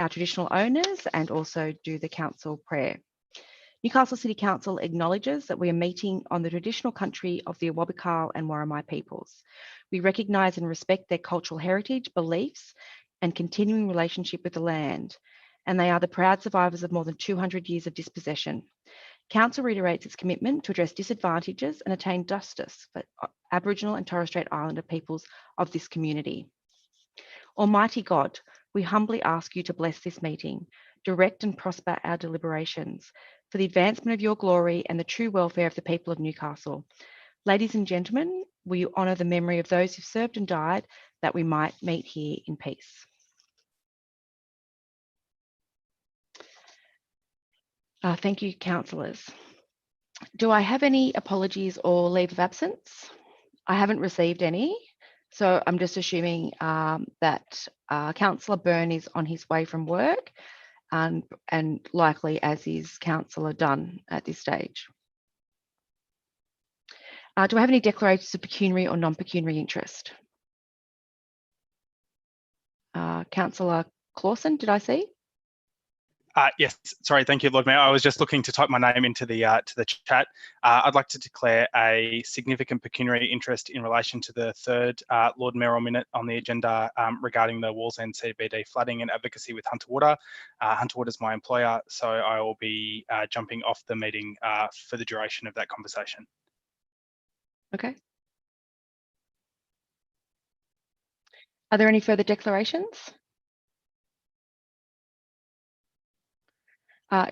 our traditional owners and also do the council prayer. Newcastle City Council acknowledges that we are meeting on the traditional country of the Awabakal and Worimi peoples. We recognise and respect their cultural heritage, beliefs, and continuing relationship with the land, and they are the proud survivors of more than 200 years of dispossession. Council reiterates its commitment to address disadvantages and attain justice for Aboriginal and Torres Strait Islander peoples of this community. Almighty God, we humbly ask you to bless this meeting, direct and prosper our deliberations, for the advancement of your glory and the true welfare of the people of Newcastle. Ladies and gentlemen, will you honour the memory of those who served and died that we might meet here in peace? Thank you, councillors. Do I have any apologies or leave of absence? I haven't received any, so I'm just assuming that Councillor Byrne is on his way from work, and likely as is Councillor Dunn at this stage. Do I have any declarations of pecuniary or non-pecuniary interest? Councillor Clausen, did I see? Yes, sorry, thank you, Lord Mayor. I was just looking to type my name into the chat. I'd like to declare a significant pecuniary interest in relation to the third Lord Mayoral minute on the agenda regarding the Wallsend CBD flooding and advocacy with Hunter Water. Hunter Water is my employer, so I will be jumping off the meeting for the duration of that conversation. Okay. Are there any further declarations?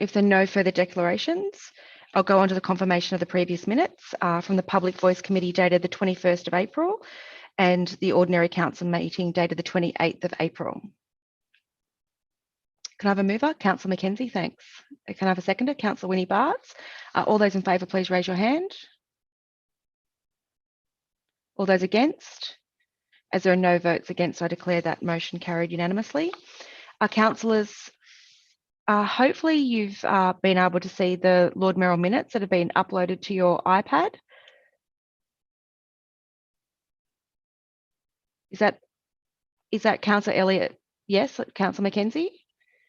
If there are no further declarations, I'll go on to the confirmation of the previous minutes from the Public Voice Committee dated the 21st of April and the Ordinary Council meeting dated the 28th of April. Can I have a mover? Councillor Mackenzie, thanks. Can I have a seconder? Councillor Winnie Barts. All those in favour, please raise your hand. All those against? As there are no votes against, I declare that motion carried unanimously. Councillors, hopefully you've been able to see the Lord Mayoral minutes that have been uploaded to your iPad. Is that Councillor Elliott? Yes, Councillor Mackenzie?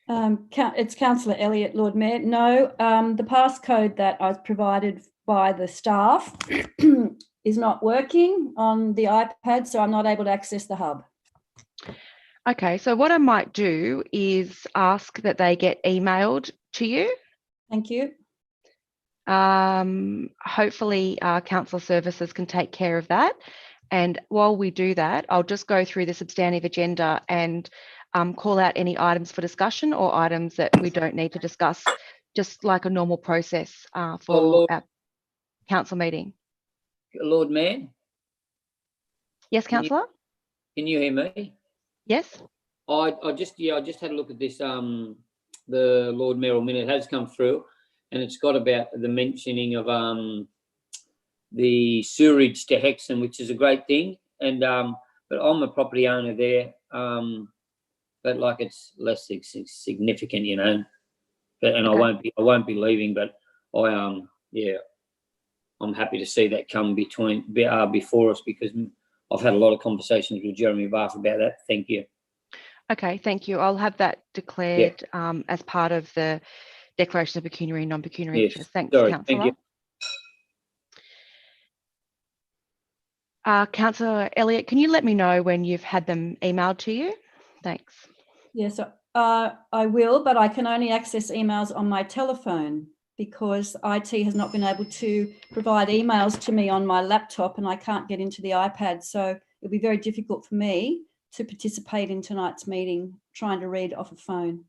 It's Councillor Elliott, Lord Mayor. No, the passcode that I was provided by the staff is not working on the iPad, so I'm not able to access the hub. Okay, so what I might do is ask that they get emailed to you. Thank you. Hopefully council services can take care of that. And while we do that, I'll just go through the substantive agenda and call out any items for discussion or items that we don't need to discuss, just like a normal process for our council meeting. Lord Mayor? Yes, councillor? Can you hear me? Yes. I just had a look at this. The Lord Mayoral minute has come through, and it's got about the mentioning of the sewerage to Hexham, which is a great thing. And but I'm a property owner there, but like it's less significant, you know. But and okay. I won't be leaving, but yeah, I'm happy to see that come before us, because I've had a lot of conversations with Jeremy Barth about that. Thank you. Okay, thank you. I'll have that declared as part of the declaration of pecuniary and non-pecuniary interest. Thanks, Councillor. Thank you. Councillor Elliott, can you let me know when you've had them emailed to you? Thanks. Yes, I will, but I can only access emails on my telephone because IT has not been able to provide emails to me on my laptop, and I can't get into the iPad. So it'll be very difficult for me to participate in tonight's meeting trying to read off a phone.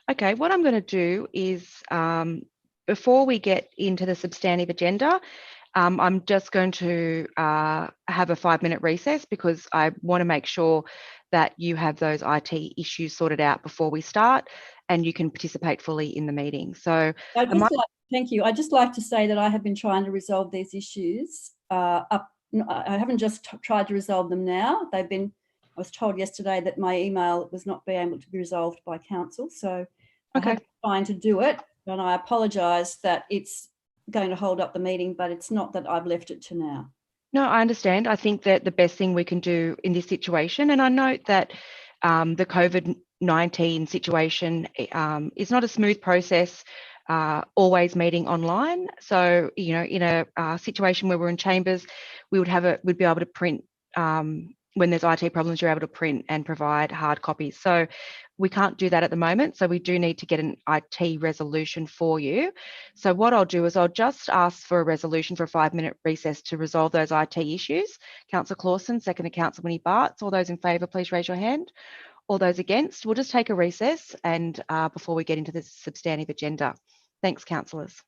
Okay, what I'm going to do is before we get into the substantive agenda, I'm just going to have a 5-minute recess because I want to make sure that you have those IT issues sorted out before we start and you can participate fully in the meeting. So thank you. I'd just like to say that I have been trying to resolve these issues. I haven't just tried to resolve them now. I was told yesterday that my email was not being able to be resolved by council. So I have been trying to do it, and I apologise that it's going to hold up the meeting, but it's not that I've left it to now. No, I understand. I think that the best thing we can do in this situation, and I note that the COVID-19 COVID-19 situation is not a smooth process, always meeting online. So, you know, in a situation where we're in chambers, we'd be able to print, when there's IT problems, you're able to print and provide hard copies. So we can't do that at the moment. So we do need to get an IT resolution for you. So what I'll do is I'll just ask for a resolution for a 5-minute recess to resolve those IT issues. Councillor Clausen, second to Councillor Winnie Bartz. All those in favour, please raise your hand. All those against, we'll just take a recess and before we get into the substantive agenda. Thanks, councillors.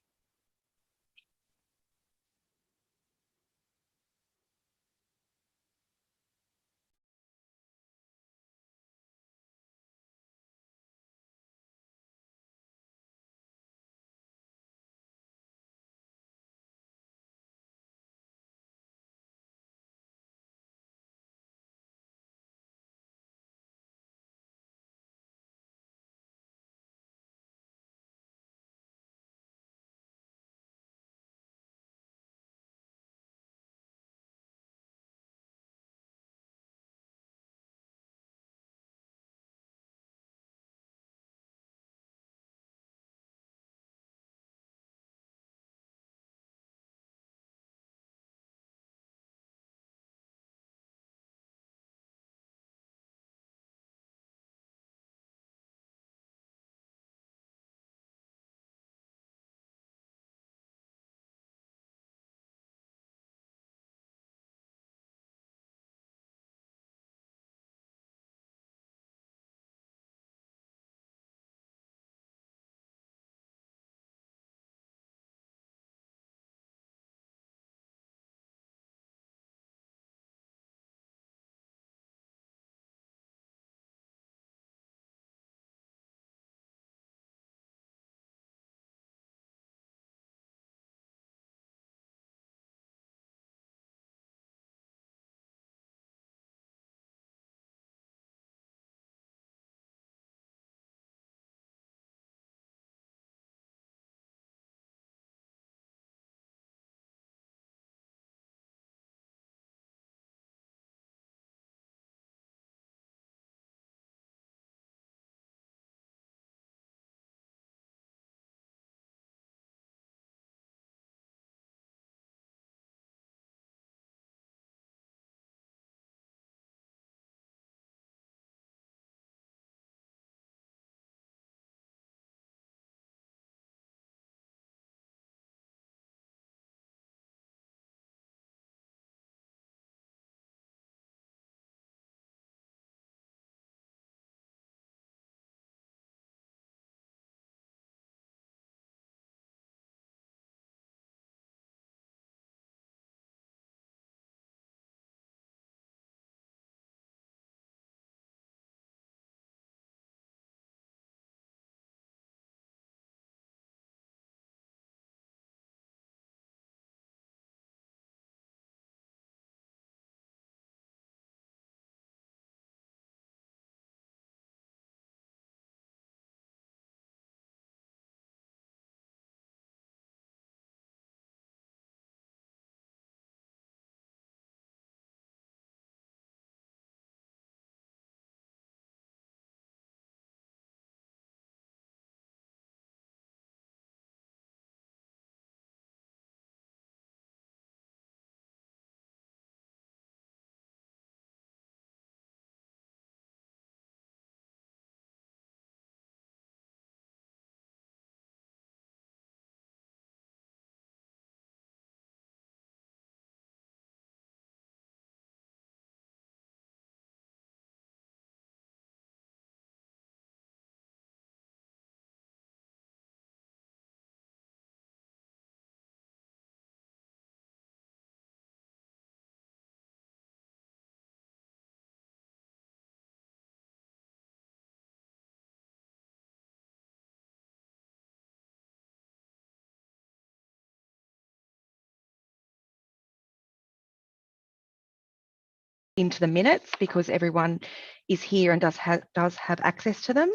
Into the minutes because everyone is here and does have access to them.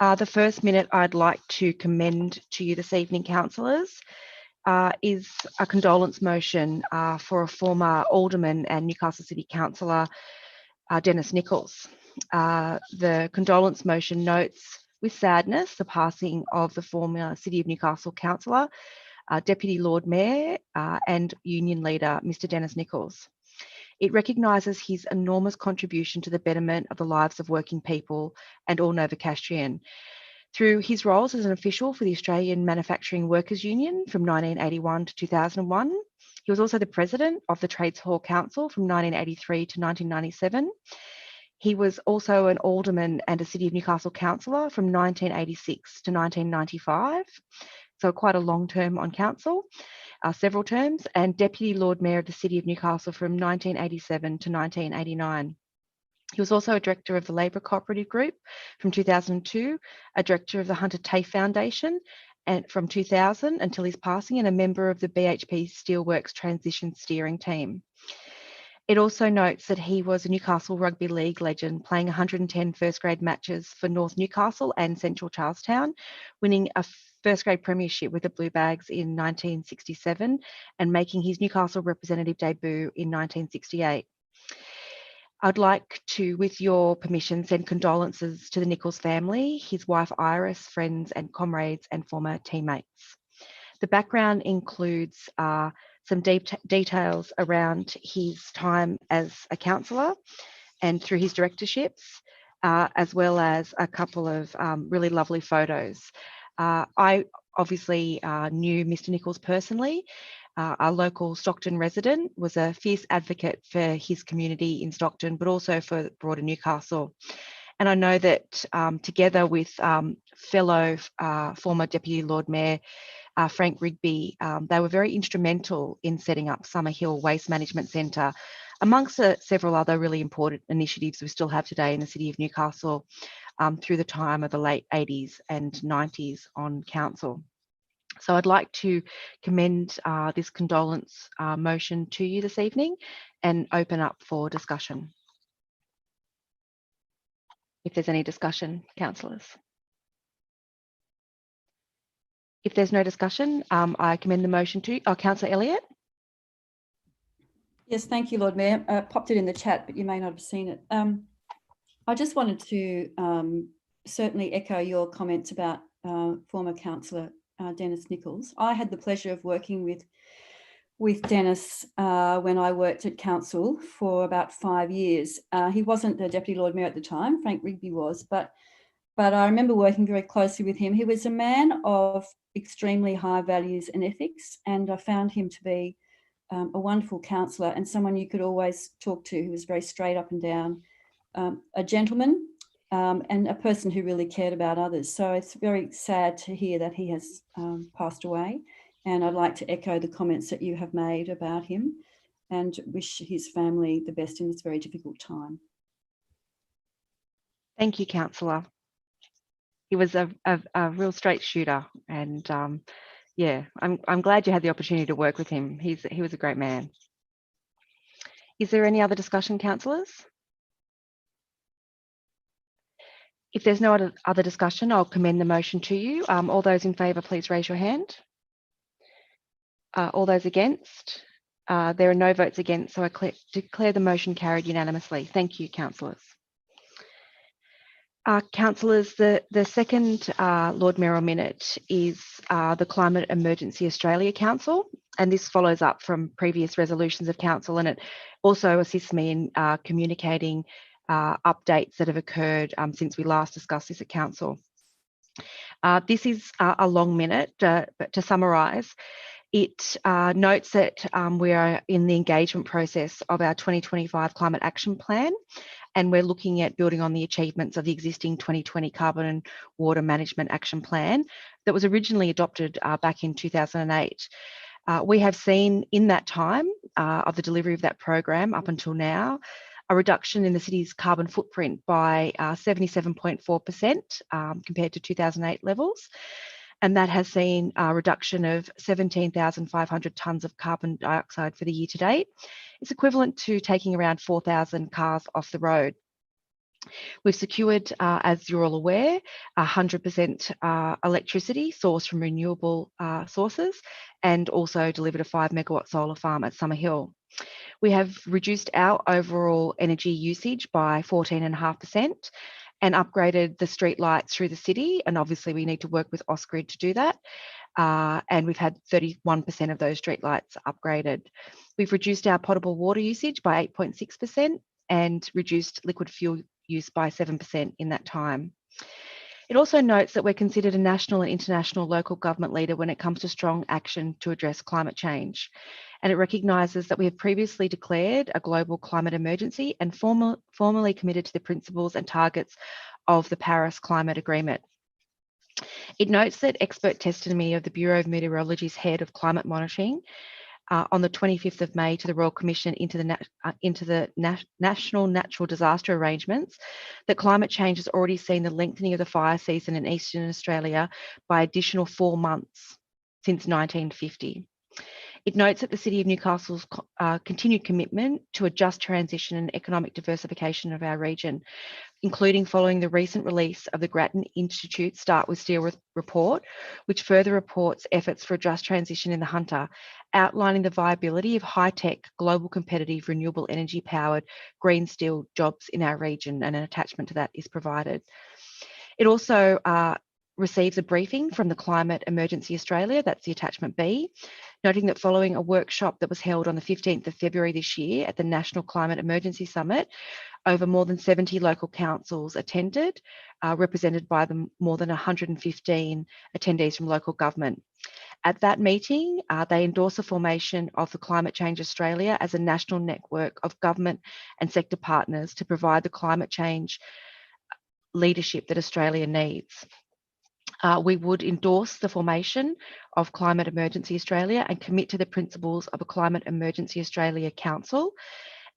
The first minute I'd like to commend to you this evening, councillors, is a condolence motion for a former alderman and Newcastle City Councillor, Dennis Nichols. the condolence motion notes with sadness the passing of the former City of Newcastle councillor, Deputy Lord Mayor and Union Leader, Mr Dennis Nicholls. It recognises his enormous contribution to the betterment of the lives of working people and all Novocastrian. Through his roles as an official for the Australian Manufacturing Workers Union from 1981 to 2001, he was also the president of the Trades Hall Council from 1983 to 1997. He was also an alderman and a City of Newcastle councillor from 1986 to 1995, so quite a long term on council, several terms, and Deputy Lord Mayor of the City of Newcastle from 1987 to 1989. He was also a director of the Labor Cooperative Group from 2002, a director of the Hunter TAFE Foundation and from 2000 until his passing, and a member of the BHP Steelworks Transition Steering Team. It also notes that he was a Newcastle Rugby League legend, playing 110 first grade matches for North Newcastle and Central Charlestown, winning a first grade premiership with the Blue Bags in 1967 and making his Newcastle representative debut in 1968. I'd like to, with your permission, send condolences to the Nicholls family, his wife Iris, friends and comrades and former teammates. The background includes some deep details around his time as a councillor and through his directorships, as well as a couple of really lovely photos. I obviously knew Mr Nicholls personally. Our local Stockton resident, was a fierce advocate for his community in Stockton, but also for broader Newcastle. And I know that together with fellow former Deputy Lord Mayor Frank Rigby, they were very instrumental in setting up Summerhill Waste Management Centre, amongst several other really important initiatives we still have today in the City of Newcastle through the time of the late 80s and 90s on council. So I'd like to commend this condolence motion to you this evening and open up for discussion. If there's any discussion, councillors. If there's no discussion, I commend the motion to Councillor Elliott. Yes, thank you, Lord Mayor. Popped it in the chat, but you may not have seen it. I just wanted to certainly echo your comments about former councillor Dennis Nicholls. I had the pleasure of working with Dennis when I worked at council for about 5 years. He wasn't the Deputy Lord Mayor at the time, Frank Rigby was, but I remember working very closely with him. He was a man of extremely high values and ethics, and I found him to be a wonderful councillor and someone you could always talk to. He was very straight up and down, a gentleman, and a person who really cared about others. So it's very sad to hear that he has passed away. And I'd like to echo the comments that you have made about him and wish his family the best in this very difficult time. Thank you, councillor. He was a real straight shooter, and yeah, I'm glad you had the opportunity to work with him. He was a great man. Is there any other discussion, councillors? If there's no other discussion, I'll commend the motion to you. All those in favour, please raise your hand. All those against? There are no votes against, so I declare the motion carried unanimously. Thank you, councillors. Councillors, the second Lord Mayoral minute is the Climate Emergency Australia Council, and this follows up from previous resolutions of council, and it also assists me in communicating updates that have occurred since we last discussed this at council. This is a long minute, but to summarise, it notes that we are in the engagement process of our 2025 Climate Action Plan, and we're looking at building on the achievements of the existing 2020 Carbon and Water Management Action Plan that was originally adopted back in 2008. We have seen in that time of the delivery of that program up until now, a reduction in the city's carbon footprint by 77.4% compared to 2008 levels. And that has seen a reduction of 17,500 tonnes of carbon dioxide for the year to date. It's equivalent to taking around 4,000 cars off the road. We've secured, as you're all aware, 100% electricity sourced from renewable sources, and also delivered a 5 megawatt solar farm at Summerhill. We have reduced our overall energy usage by 14.5% and upgraded the street lights through the city. And obviously we need to work with Ausgrid to do that. And we've had 31% of those street lights upgraded. We've reduced our potable water usage by 8.6% and reduced liquid fuel use by 7% in that time. It also notes that we're considered a national and international local government leader when it comes to strong action to address climate change. And it recognises that we have previously declared a global climate emergency and formally committed to the principles and targets of the Paris Climate Agreement. It notes that expert testimony of the Bureau of Meteorology's head of climate monitoring on the 25th of May to the Royal Commission into the National Natural Disaster Arrangements, that climate change has already seen the lengthening of the fire season in Eastern Australia by additional 4 months since 1950. It notes that the City of Newcastle's continued commitment to a just transition and economic diversification of our region, including following the recent release of the Grattan Institute Start with Steel report, which further reports efforts for a just transition in the Hunter, outlining the viability of high-tech, global competitive, renewable energy-powered green steel jobs in our region, and an attachment to that is provided. It also receives a briefing from the Climate Emergency Australia, that's the attachment B, noting that following a workshop that was held on the 15th of February this year at the National Climate Emergency Summit, over more than 70 local councils attended, represented by the more than 115 attendees from local government. At that meeting, they endorsed the formation of the Climate Change Australia as a national network of government and sector partners to provide the climate change leadership that Australia needs. We would endorse the formation of Climate Emergency Australia and commit to the principles of a Climate Emergency Australia Council.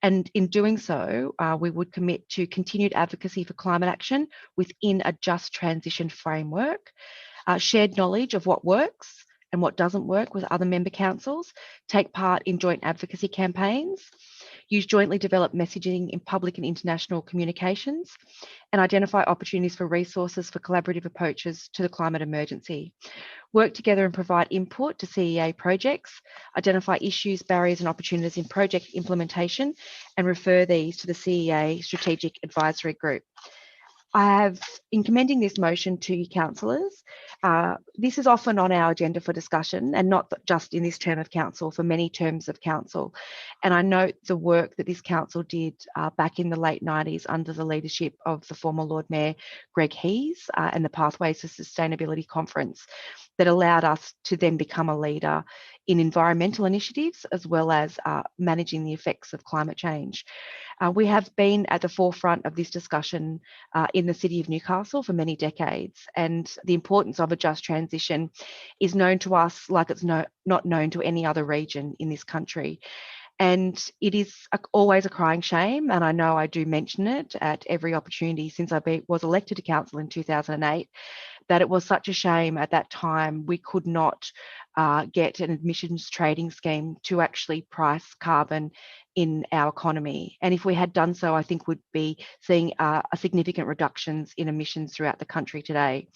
And in doing so, we would commit to continued advocacy for climate action within a just transition framework, shared knowledge of what works and what doesn't work with other member councils, take part in joint advocacy campaigns, use jointly developed messaging in public and international communications, and identify opportunities for resources for collaborative approaches to the climate emergency. Work together and provide input to CEA projects, identify issues, barriers and opportunities in project implementation, and refer these to the CEA Strategic Advisory Group. I have, in commending this motion to you councillors, this is often on our agenda for discussion, and not just in this term of council, for many terms of council. And I note the work that this council did back in the late 90s under the leadership of the former Lord Mayor Greg Hees and the Pathways to Sustainability Conference, that allowed us to then become a leader in environmental initiatives as well as managing the effects of climate change. We have been at the forefront of this discussion in the City of Newcastle for many decades, and the importance of a just transition is known to us like it's not known to any other region in this country. And it is always a crying shame, and I know I do mention it at every opportunity since I was elected to council in 2008, that it was such a shame at that time we could not get an emissions trading scheme to actually price carbon in our economy. And if we had done so, I think we'd be seeing significant reductions in emissions throughout the country today.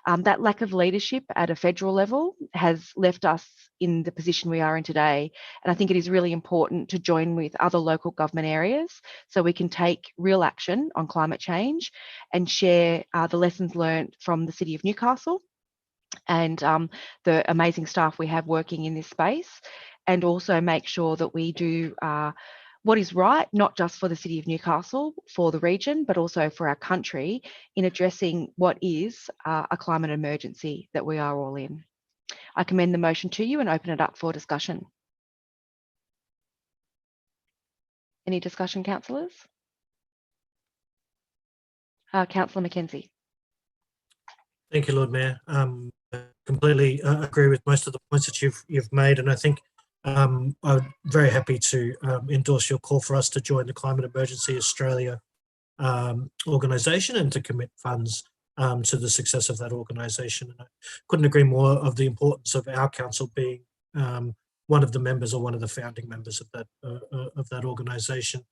That lack of leadership at a federal level has left us in the position we are in today. And I think it is really important to join with other local government areas so we can take real action on climate change and share the lessons learned from the City of Newcastle and the amazing staff we have working in this space, and also make sure that we do what is right, not just for the City of Newcastle, for the region, but also for our country in addressing what is a climate emergency that we are all in. I commend the motion to you and open it up for discussion. Any discussion, councillors? Councillor Mackenzie. Thank you, Lord Mayor. I completely agree with most of the points that you've made, and I think I'm very happy to endorse your call for us to join the Climate Emergency Australia organisation and to commit funds to the success of that organisation. And I couldn't agree more of the importance of our council being one of the members or one of the founding members of that organisation.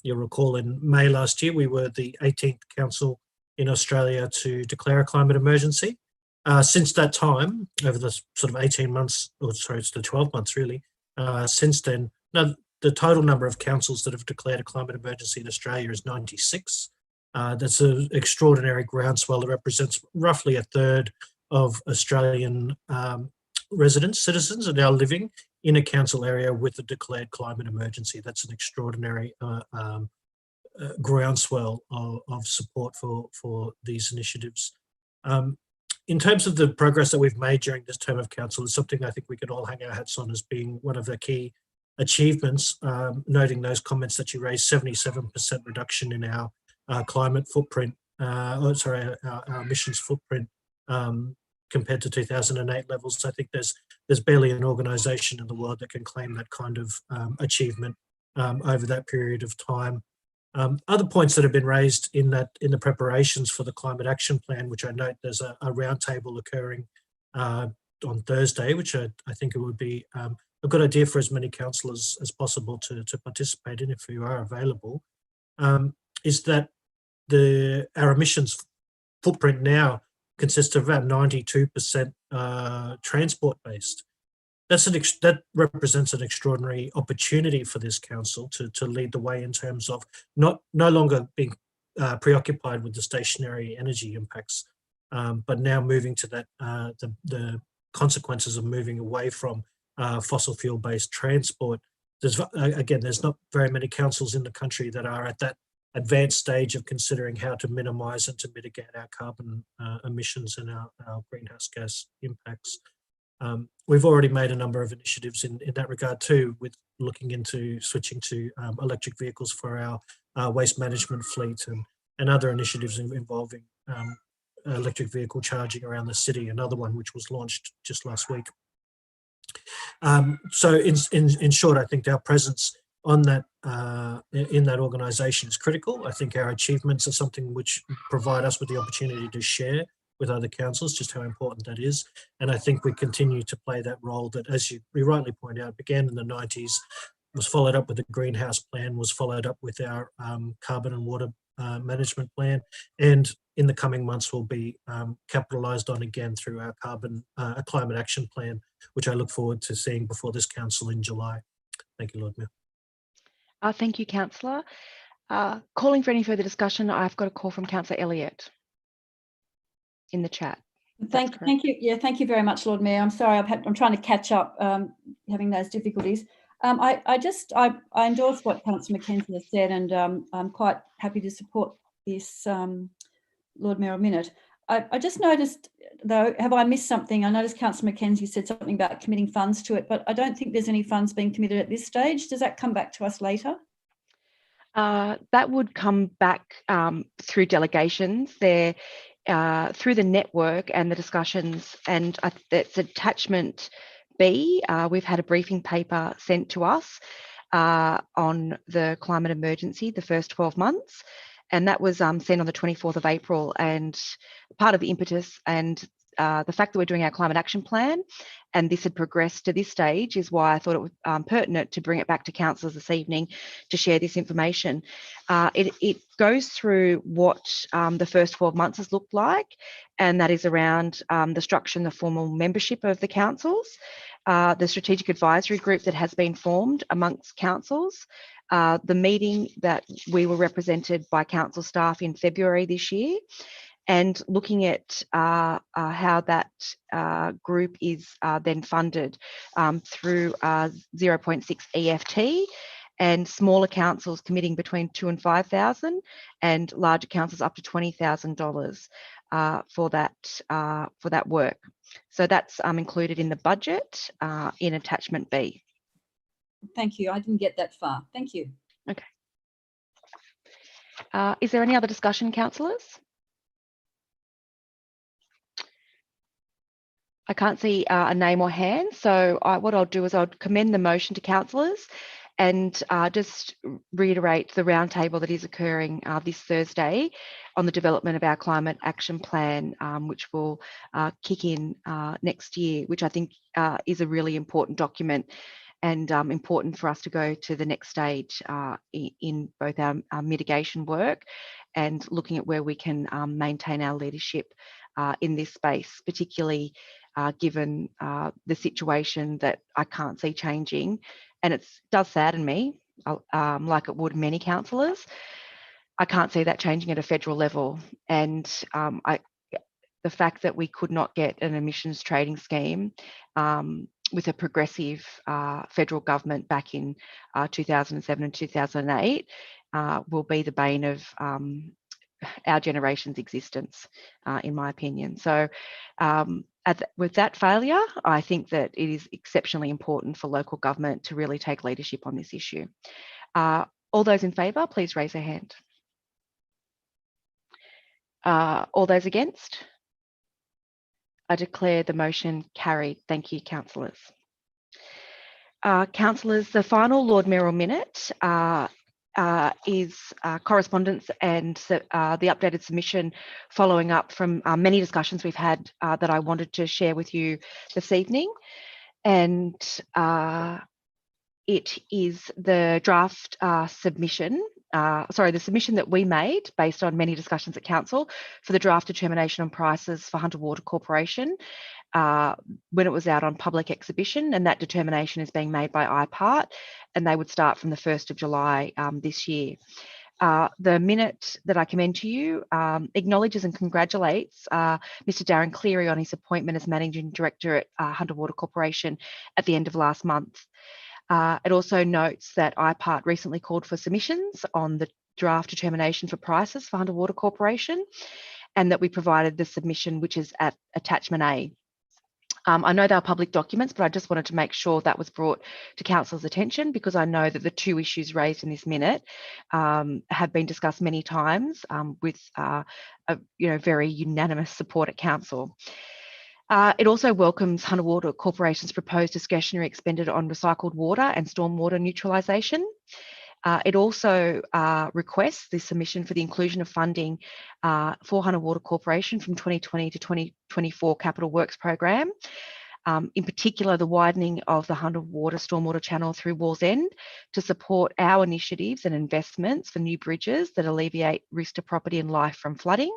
You'll recall in May last year, we were the 18th council in Australia to declare a climate emergency. Since that time, over the sort of 18 months, or sorry, it's the 12 months really, since then, now the total number of councils that have declared a climate emergency in Australia is 96. That's an extraordinary groundswell that represents roughly a third of Australian residents, citizens are now living in a council area with a declared climate emergency. That's an extraordinary groundswell of support for these initiatives. In terms of the progress that we've made during this term of council, is something I think we could all hang our hats on as being one of the key achievements, noting those comments that you raised, 77% reduction in our climate footprint, our emissions footprint compared to 2008 levels. I think there's barely an organisation in the world that can claim that kind of achievement over that period of time. Other points that have been raised in the preparations for the Climate Action Plan, which I note there's a roundtable occurring on Thursday, which I think it would be a good idea for as many councillors as possible to participate in if you are available, is that our emissions footprint now consists of about 92% transport-based. That represents an extraordinary opportunity for this council to lead the way in terms of no longer being preoccupied with the stationary energy impacts, but now moving to that the consequences of moving away from fossil fuel-based transport. There's not very many councils in the country that are at that advanced stage of considering how to minimise and to mitigate our carbon emissions and our greenhouse gas impacts. We've already made a number of initiatives in that regard too, with looking into switching to electric vehicles for our waste management fleet and other initiatives involving electric vehicle charging around the city, another one which was launched just last week. So in short, I think our presence on that in that organisation is critical. I think our achievements are something which provide us with the opportunity to share with other councils just how important that is. And I think we continue to play that role that, as you rightly point out, began in the 90s, was followed up with the greenhouse plan, was followed up with our carbon and water management plan, and in the coming months will be capitalised on again through our climate action plan, which I look forward to seeing before this council in July. Thank you, Lord Mayor. Thank you, Councillor. Calling for any further discussion, I've got a call from Councillor Elliott in the chat. Thank you. Yeah, thank you very much, Lord Mayor. I'm sorry, I'm trying to catch up, having those difficulties. I endorse what Councillor Mackenzie has said, and I'm quite happy to support this Lord Mayor Minute. I just noticed, though, have I missed something? I noticed Councillor Mackenzie said something about committing funds to it, but I don't think there's any funds being committed at this stage. Does that come back to us later? That would come back through delegations. They're through the network and the discussions, and that's attachment B. We've had a briefing paper sent to us on the climate emergency, the first 12 months. And that was sent on the 24th of April, and part of the impetus and the fact that we're doing our climate action plan and this had progressed to this stage is why I thought it was pertinent to bring it back to councillors this evening to share this information. It goes through what the first 12 months has looked like, and that is around the structure and the formal membership of the councils, the strategic advisory group that has been formed amongst councils, the meeting that we were represented by council staff in February this year, and looking at how that group is then funded through 0.6 EFT, and smaller councils committing between $2,000 and $5,000, and larger councils up to $20,000 for that work. So that's included in the budget in attachment B. Thank you. I didn't get that far. Thank you. Okay. Is there any other discussion, councillors? I can't see a name or hand, so what I'll do is I'll commend the motion to councillors and just reiterate the roundtable that is occurring this Thursday on the development of our climate action plan, which will kick in next year, which I think is a really important document and important for us to go to the next stage in both our mitigation work and looking at where we can maintain our leadership in this space, particularly given the situation that I can't see changing. And it does sadden me, like it would many councillors. I can't see that changing at a federal level. And the fact that we could not get an emissions trading scheme with a progressive federal government back in 2007 and 2008 will be the bane of our generation's existence, in my opinion. So with that failure, I think that it is exceptionally important for local government to really take leadership on this issue. All those in favour, please raise their hand. All those against? I declare the motion carried. Thank you, councillors. Councillors, the final Lord Mayoral minute is correspondence and the updated submission following up from many discussions we've had that I wanted to share with you this evening. And it is the draft submission, the submission that we made based on many discussions at council for the draft determination on prices for Hunter Water Corporation when it was out on public exhibition, and that determination is being made by IPART, and they would start from the 1st of July this year. The minute that I commend to you acknowledges and congratulates Mr. Darren Cleary on his appointment as Managing Director at Hunter Water Corporation at the end of last month. It also notes that IPART recently called for submissions on the draft determination for prices for Hunter Water Corporation, and that we provided the submission, which is at attachment A. I know they are public documents, but I just wanted to make sure that was brought to council's attention, because I know that the two issues raised in this minute have been discussed many times with very unanimous support at council. It also welcomes Hunter Water Corporation's proposed discretionary expenditure on recycled water and stormwater neutralisation. It also requests the submission for the inclusion of funding for Hunter Water Corporation from 2020 to 2024 Capital Works Program. In particular, the widening of the Hunter Water stormwater channel through Wallsend to support our initiatives and investments for new bridges that alleviate risk to property and life from flooding.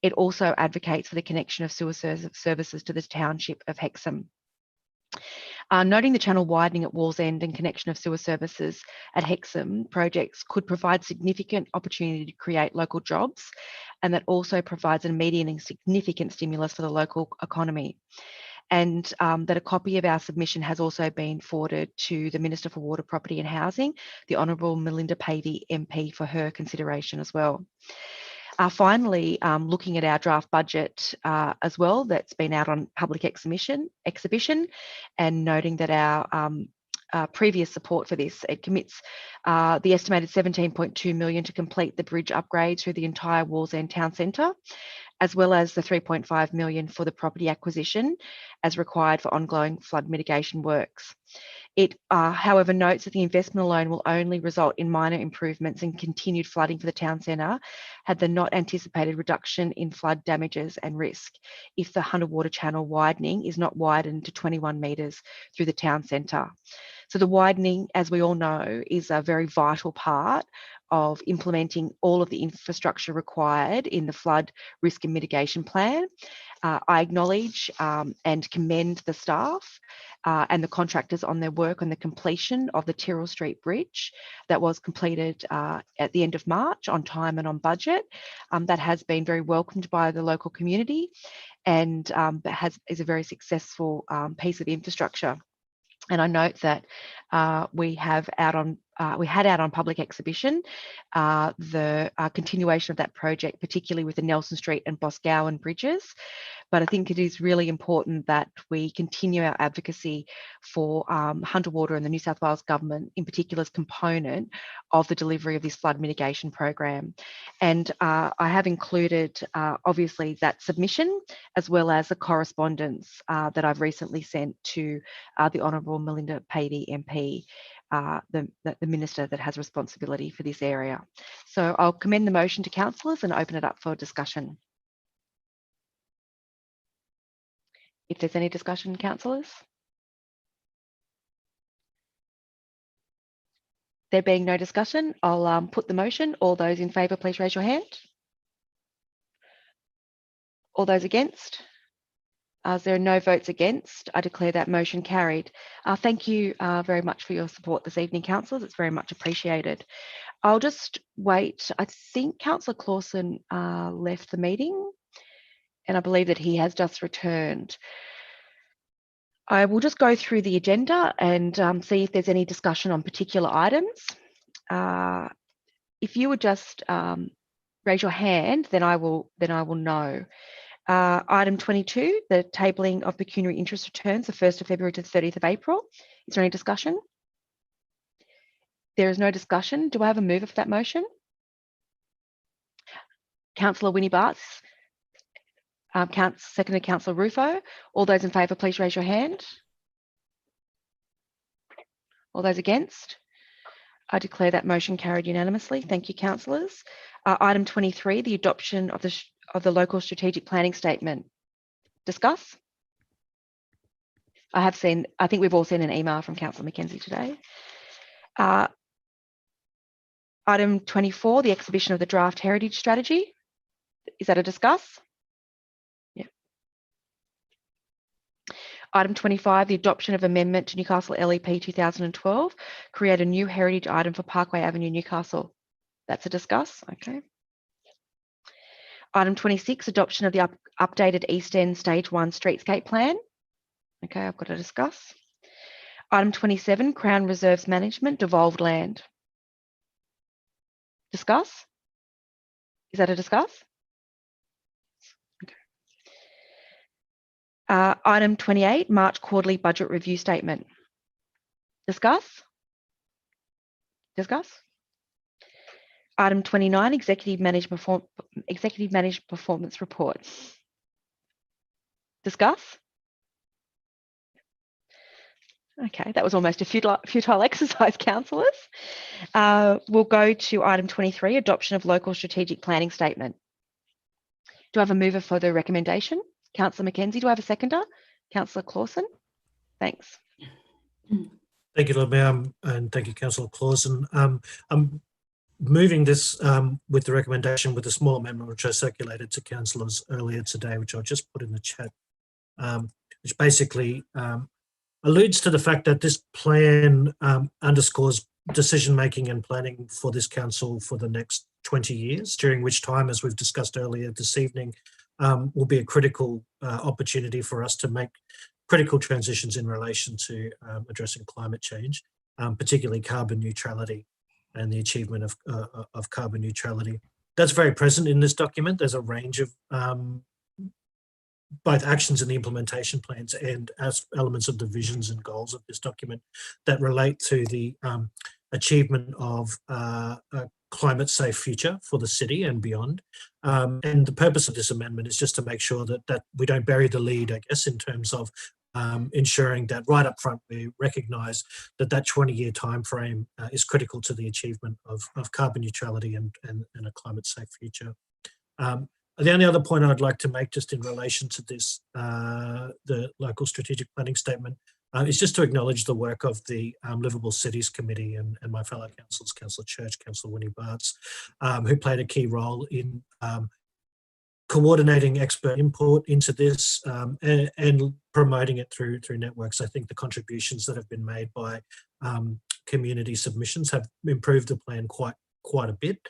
It also advocates for the connection of sewer services to the township of Hexham. Noting the channel widening at Wallsend and connection of sewer services at Hexham projects could provide significant opportunity to create local jobs, and that also provides an immediate and significant stimulus for the local economy. And that a copy of our submission has also been forwarded to the Minister for Water, Property and Housing, the Honourable Melinda Pavey MP, for her consideration as well. Finally, looking at our draft budget as well, that's been out on public exhibition, and noting that our previous support for this, it commits the estimated $17.2 million to complete the bridge upgrade through the entire Wallsend Town Centre, as well as the $3.5 million for the property acquisition as required for ongoing flood mitigation works. It, however, notes that the investment alone will only result in minor improvements and continued flooding for the town centre, had the not anticipated reduction in flood damages and risk if the Hunter Water channel widening is not widened to 21 metres through the town centre. So the widening, as we all know, is a very vital part of implementing all of the infrastructure required in the flood risk and mitigation plan. I acknowledge and commend the staff and the contractors on their work on the completion of the Tyrrell Street Bridge that was completed at the end of March on time and on budget. That has been very welcomed by the local community, and is a very successful piece of infrastructure. And I note that we had out on public exhibition the continuation of that project, particularly with the Nelson Street and Boscawen bridges. But I think it is really important that we continue our advocacy for Hunter Water and the New South Wales Government in particular as component of the delivery of this flood mitigation program. And I have included obviously that submission, as well as the correspondence that I've recently sent to the Honourable Melinda Pavey MP, the Minister that has responsibility for this area. So I'll commend the motion to councillors and open it up for discussion. If there's any discussion, councillors? There being no discussion, I'll put the motion. All those in favour, please raise your hand. All those against? As there are no votes against, I declare that motion carried. Thank you very much for your support this evening, councillors. It's very much appreciated. I'll just wait. I think Councillor Clausen left the meeting, and I believe that he has just returned. I will just go through the agenda and see if there's any discussion on particular items. If you would just raise your hand, then I will know. Item 22, the tabling of pecuniary interest returns, the 1st of February to the 30th of April. Is there any discussion? There is no discussion. Do I have a mover for that motion? Councillor Winnie Barts, seconded Councillor Rufo. All those in favour, please raise your hand. All those against? I declare that motion carried unanimously. Thank you, councillors. Item 23, the adoption of the local strategic planning statement. Discuss. I think we've all seen an email from Councillor Mackenzie today. Item 24, the exhibition of the draft heritage strategy. Is that a discuss? Yeah. Item 25, the adoption of amendment to Newcastle LEP 2012, create a new heritage item for Parkway Avenue, Newcastle. That's a discuss, okay. Item 26, adoption of the updated East End Stage 1 streetscape plan. Okay, I've got to discuss. Item 27, Crown Reserves Management, devolved land. Discuss? Is that a discuss? Okay. Item 28, March quarterly budget review statement. Discuss? Discuss? Item 29, executive managed performance report. Discuss? Okay, that was almost a futile exercise, councillors. We'll go to item 23, adoption of local strategic planning statement. Do I have a mover for the recommendation? Councillor Mackenzie, do I have a seconder? Councillor Clausen? Thanks. Thank you, Lord Mayor, and thank you, Councillor Clausen. I'm moving this with the recommendation with a small amendment which I circulated to councillors earlier today, which I'll just put in the chat, which basically alludes to the fact that this plan underscores decision-making and planning for this council for the next 20 years, during which time, as we've discussed earlier this evening, will be a critical opportunity for us to make critical transitions in relation to addressing climate change, particularly carbon neutrality and the achievement of carbon neutrality. That's very present in this document. There's a range of both actions in the implementation plans and as elements of the visions and goals of this document that relate to the achievement of a climate safe future for the city and beyond. And the purpose of this amendment is just to make sure that we don't bury the lead, I guess, in terms of ensuring that right up front we recognise that 20-year time frame is critical to the achievement of carbon neutrality and a climate safe future. The only other point I'd like to make just in relation to this, the local strategic planning statement, is just to acknowledge the work of the Livable Cities Committee and my fellow councillors, Councillor Church, Councillor Winnie Barts, who played a key role in coordinating expert input into this and promoting it through networks. I think the contributions that have been made by community submissions have improved the plan quite a bit.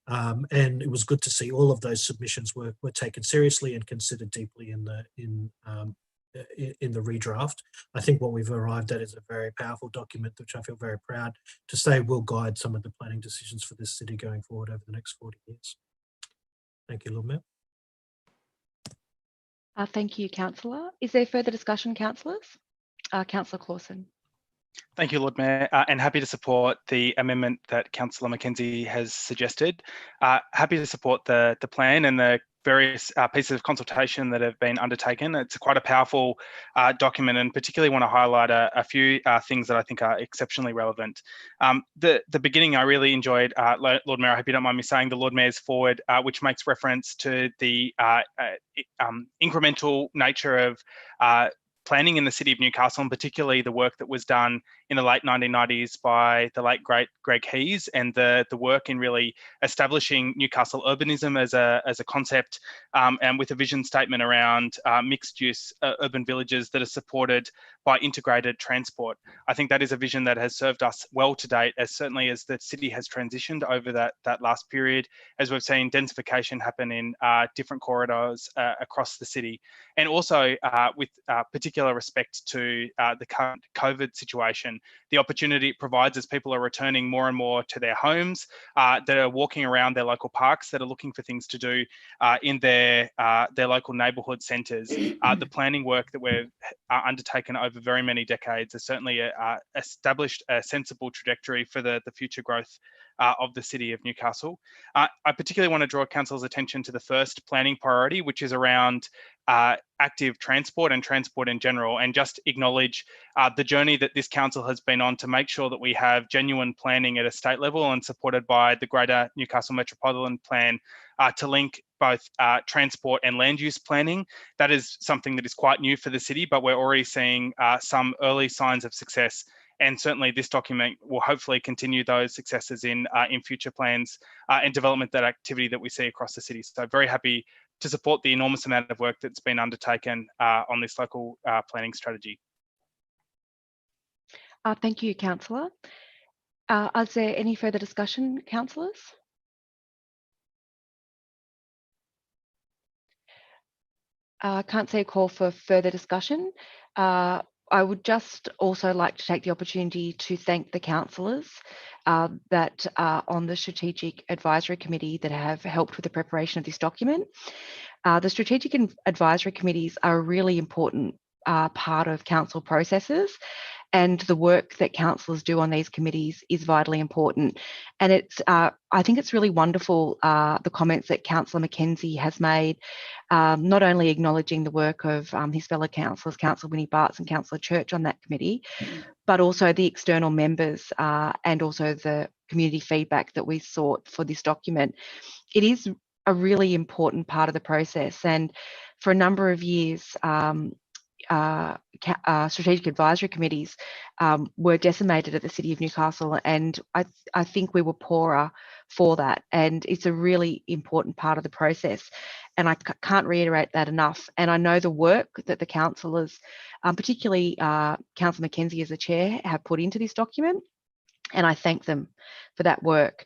And it was good to see all of those submissions were taken seriously and considered deeply in the redraft. I think what we've arrived at is a very powerful document, which I feel very proud to say will guide some of the planning decisions for this city going forward over the next 40 years. Thank you, Lord Mayor. Thank you, councillor. Is there further discussion, councillors? Councillor Clausen. Thank you, Lord Mayor, and happy to support the amendment that Councillor Mackenzie has suggested. Happy to support the plan and the various pieces of consultation that have been undertaken. It's quite a powerful document, and particularly want to highlight a few things that I think are exceptionally relevant. The beginning I really enjoyed, Lord Mayor, I hope you don't mind me saying, the Lord Mayor's forward, which makes reference to the incremental nature of planning in the City of Newcastle, and particularly the work that was done in the late 1990s by the late great Greg Hees, and the work in really establishing Newcastle urbanism as a concept, and with a vision statement around mixed use urban villages that are supported by integrated transport. I think that is a vision that has served us well to date, as certainly as the city has transitioned over that last period, as we've seen densification happen in different corridors across the city. And also with particular respect to the current COVID situation, the opportunity it provides as people are returning more and more to their homes, that are walking around their local parks, that are looking for things to do in their local neighbourhood centres. The planning work that we've undertaken over very many decades has certainly established a sensible trajectory for the future growth of the city of Newcastle. I particularly want to draw council's attention to the first planning priority, which is around active transport and transport in general, and just acknowledge the journey that this council has been on to make sure that we have genuine planning at a state level and supported by the Greater Newcastle Metropolitan Plan to link both transport and land use planning. That is something that is quite new for the city, but we're already seeing some early signs of success. And certainly this document will hopefully continue those successes in future plans and development that activity that we see across the city. So very happy to support the enormous amount of work that's been undertaken on this local planning strategy. Thank you, Councillor. Is there any further discussion, councillors? Can't see a call for further discussion. I would just also like to take the opportunity to thank the councillors that are on the Strategic Advisory Committee that have helped with the preparation of this document. The Strategic Advisory Committees are a really important part of council processes, and the work that councillors do on these committees is vitally important. And it's, I think it's really wonderful, the comments that Councillor Mackenzie has made, not only acknowledging the work of his fellow councillors, Councillor Winnie Bartz and Councillor Church on that committee, but also the external members and also the community feedback that we sought for this document. It is a really important part of the process, and for a number of years, strategic advisory committees were decimated at the City of Newcastle, and I think we were poorer for that, and it's a really important part of the process, and I can't reiterate that enough. And I know the work that the councillors, particularly Councillor Mackenzie as the chair, have put into this document, and I thank them for that work.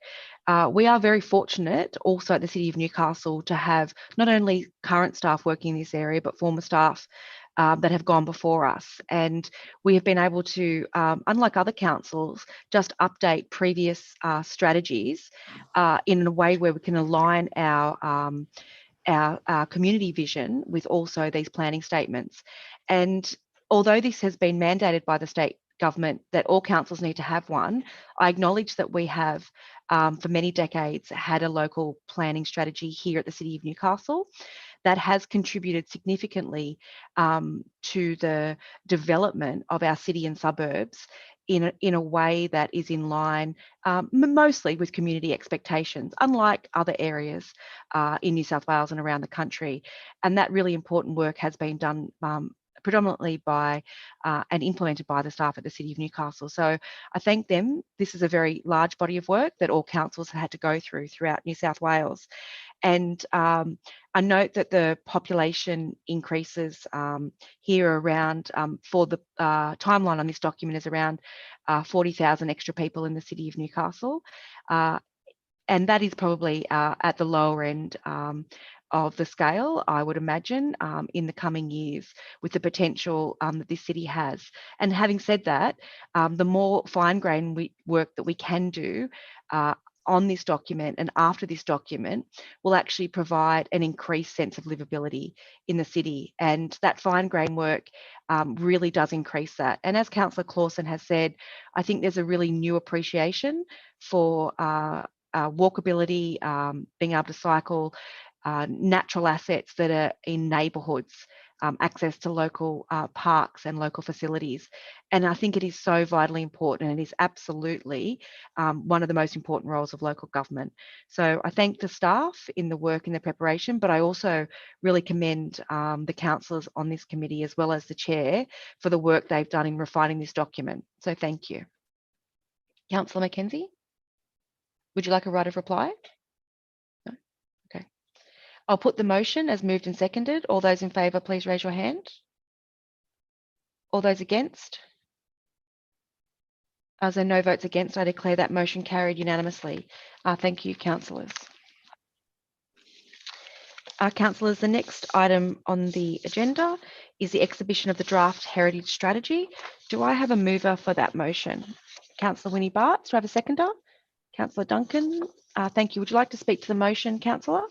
We are very fortunate also at the City of Newcastle to have not only current staff working in this area, but former staff that have gone before us. And we have been able to, unlike other councils, just update previous strategies in a way where we can align our community vision with also these planning statements. And although this has been mandated by the state government that all councils need to have one, I acknowledge that we have for many decades had a local planning strategy here at the City of Newcastle that has contributed significantly to the development of our city and suburbs in a way that is in line mostly with community expectations, unlike other areas in New South Wales and around the country. And that really important work has been done predominantly by and implemented by the staff at the City of Newcastle. So I thank them. This is a very large body of work that all councils have had to go through throughout New South Wales. And I note that the population increases here around, for the timeline on this document is around 40,000 extra people in the City of Newcastle. And that is probably at the lower end of the scale, I would imagine, in the coming years with the potential that this city has. And having said that, the more fine-grained work that we can do on this document and after this document will actually provide an increased sense of livability in the city. And that fine-grained work really does increase that. And as Councillor Clausen has said, I think there's a really new appreciation for walkability, being able to cycle, natural assets that are in neighbourhoods access to local parks and local facilities. And I think it is so vitally important, and it is absolutely one of the most important roles of local government. So I thank the staff in the work in the preparation, but I also really commend the councillors on this committee, as well as the chair, for the work they've done in refining this document. So thank you. Councillor Mackenzie, would you like a right of reply? No? Okay. I'll put the motion as moved and seconded. All those in favour, please raise your hand. All those against? As there are no votes against, I declare that motion carried unanimously. Thank you, councillors. Councillors, the next item on the agenda is the exhibition of the draft heritage strategy. Do I have a mover for that motion? Councillor Winnie Bartz, do I have a seconder? Councillor Duncan, thank you. Would you like to speak to the motion, councillor?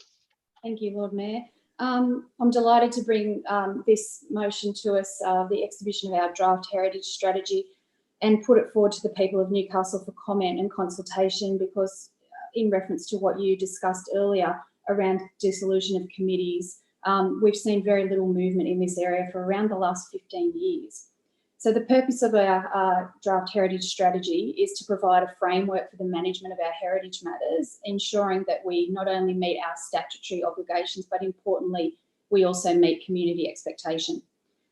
Thank you, Lord Mayor. I'm delighted to bring this motion to us, the exhibition of our draft heritage strategy, and put it forward to the people of Newcastle for comment and consultation, because in reference to what you discussed earlier around dissolution of committees, we've seen very little movement in this area for around the last 15 years. So the purpose of our draft heritage strategy is to provide a framework for the management of our heritage matters, ensuring that we not only meet our statutory obligations, but importantly, we also meet community expectation.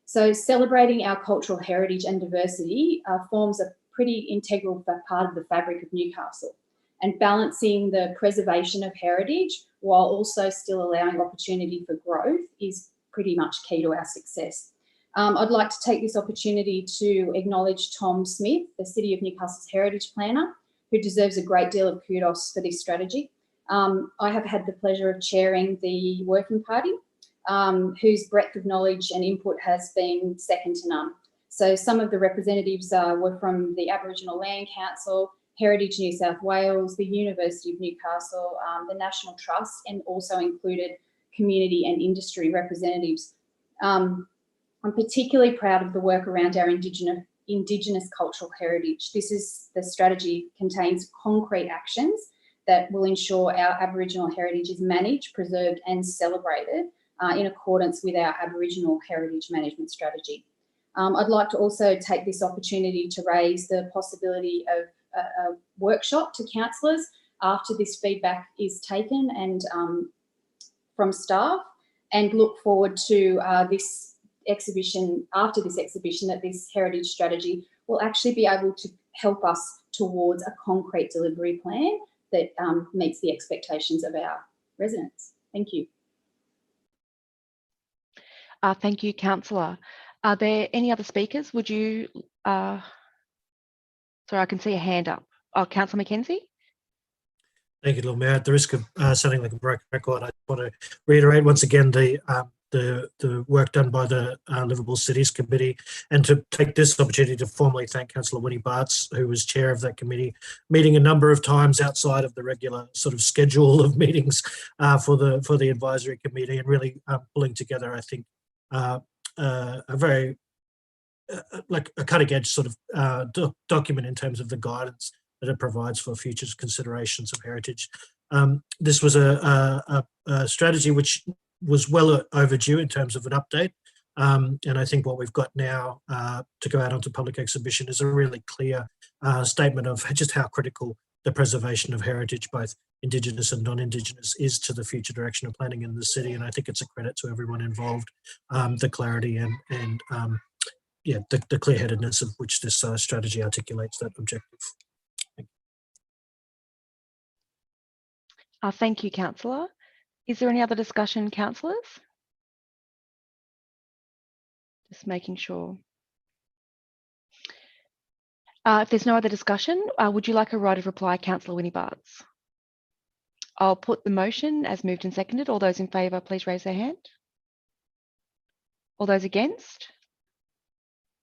So celebrating our cultural heritage and diversity forms a pretty integral part of the fabric of Newcastle, and balancing the preservation of heritage while also still allowing opportunity for growth is pretty much key to our success. I'd like to take this opportunity to acknowledge Tom Smith, the City of Newcastle's Heritage Planner, who deserves a great deal of kudos for this strategy. I have had the pleasure of chairing the working party, whose breadth of knowledge and input has been second to none. So some of the representatives were from the Aboriginal Land Council, Heritage New South Wales, the University of Newcastle, the National Trust, and also included community and industry representatives. I'm particularly proud of the work around our Indigenous cultural heritage. The strategy contains concrete actions that will ensure our Aboriginal heritage is managed, preserved and celebrated in accordance with our Aboriginal heritage management strategy. I'd like to also take this opportunity to raise the possibility of a workshop to councillors after this feedback is taken and from staff, and look forward to this exhibition, after this exhibition, that this heritage strategy will actually be able to help us towards a concrete delivery plan that meets the expectations of our residents. Thank you. Thank you, councillor. Are there any other speakers? Would you, sorry, I can see a hand up. Oh, Councillor Mackenzie. Thank you, Lord Mayor. At the risk of sounding like a broken record, I want to reiterate once again the work done by the Livable Cities Committee, and to take this opportunity to formally thank Councillor Winnie Bartz, who was chair of that committee, meeting a number of times outside of the regular sort of schedule of meetings for the advisory committee, and really pulling together, I think, a very like a cutting edge sort of document in terms of the guidance that it provides for future considerations of heritage. This was a strategy which was well overdue in terms of an update. And I think what we've got now to go out onto public exhibition is a really clear statement of just how critical the preservation of heritage, both Indigenous and non-Indigenous, is to the future direction of planning in the city. And I think it's a credit to everyone involved, the clarity and yeah, the clear-headedness of which this strategy articulates that objective. Thank you, councillor. Is there any other discussion, councillors? Just making sure. If there's no other discussion, would you like a right of reply, Councillor Winnie Bartz? I'll put the motion as moved and seconded. All those in favour, please raise their hand. All those against?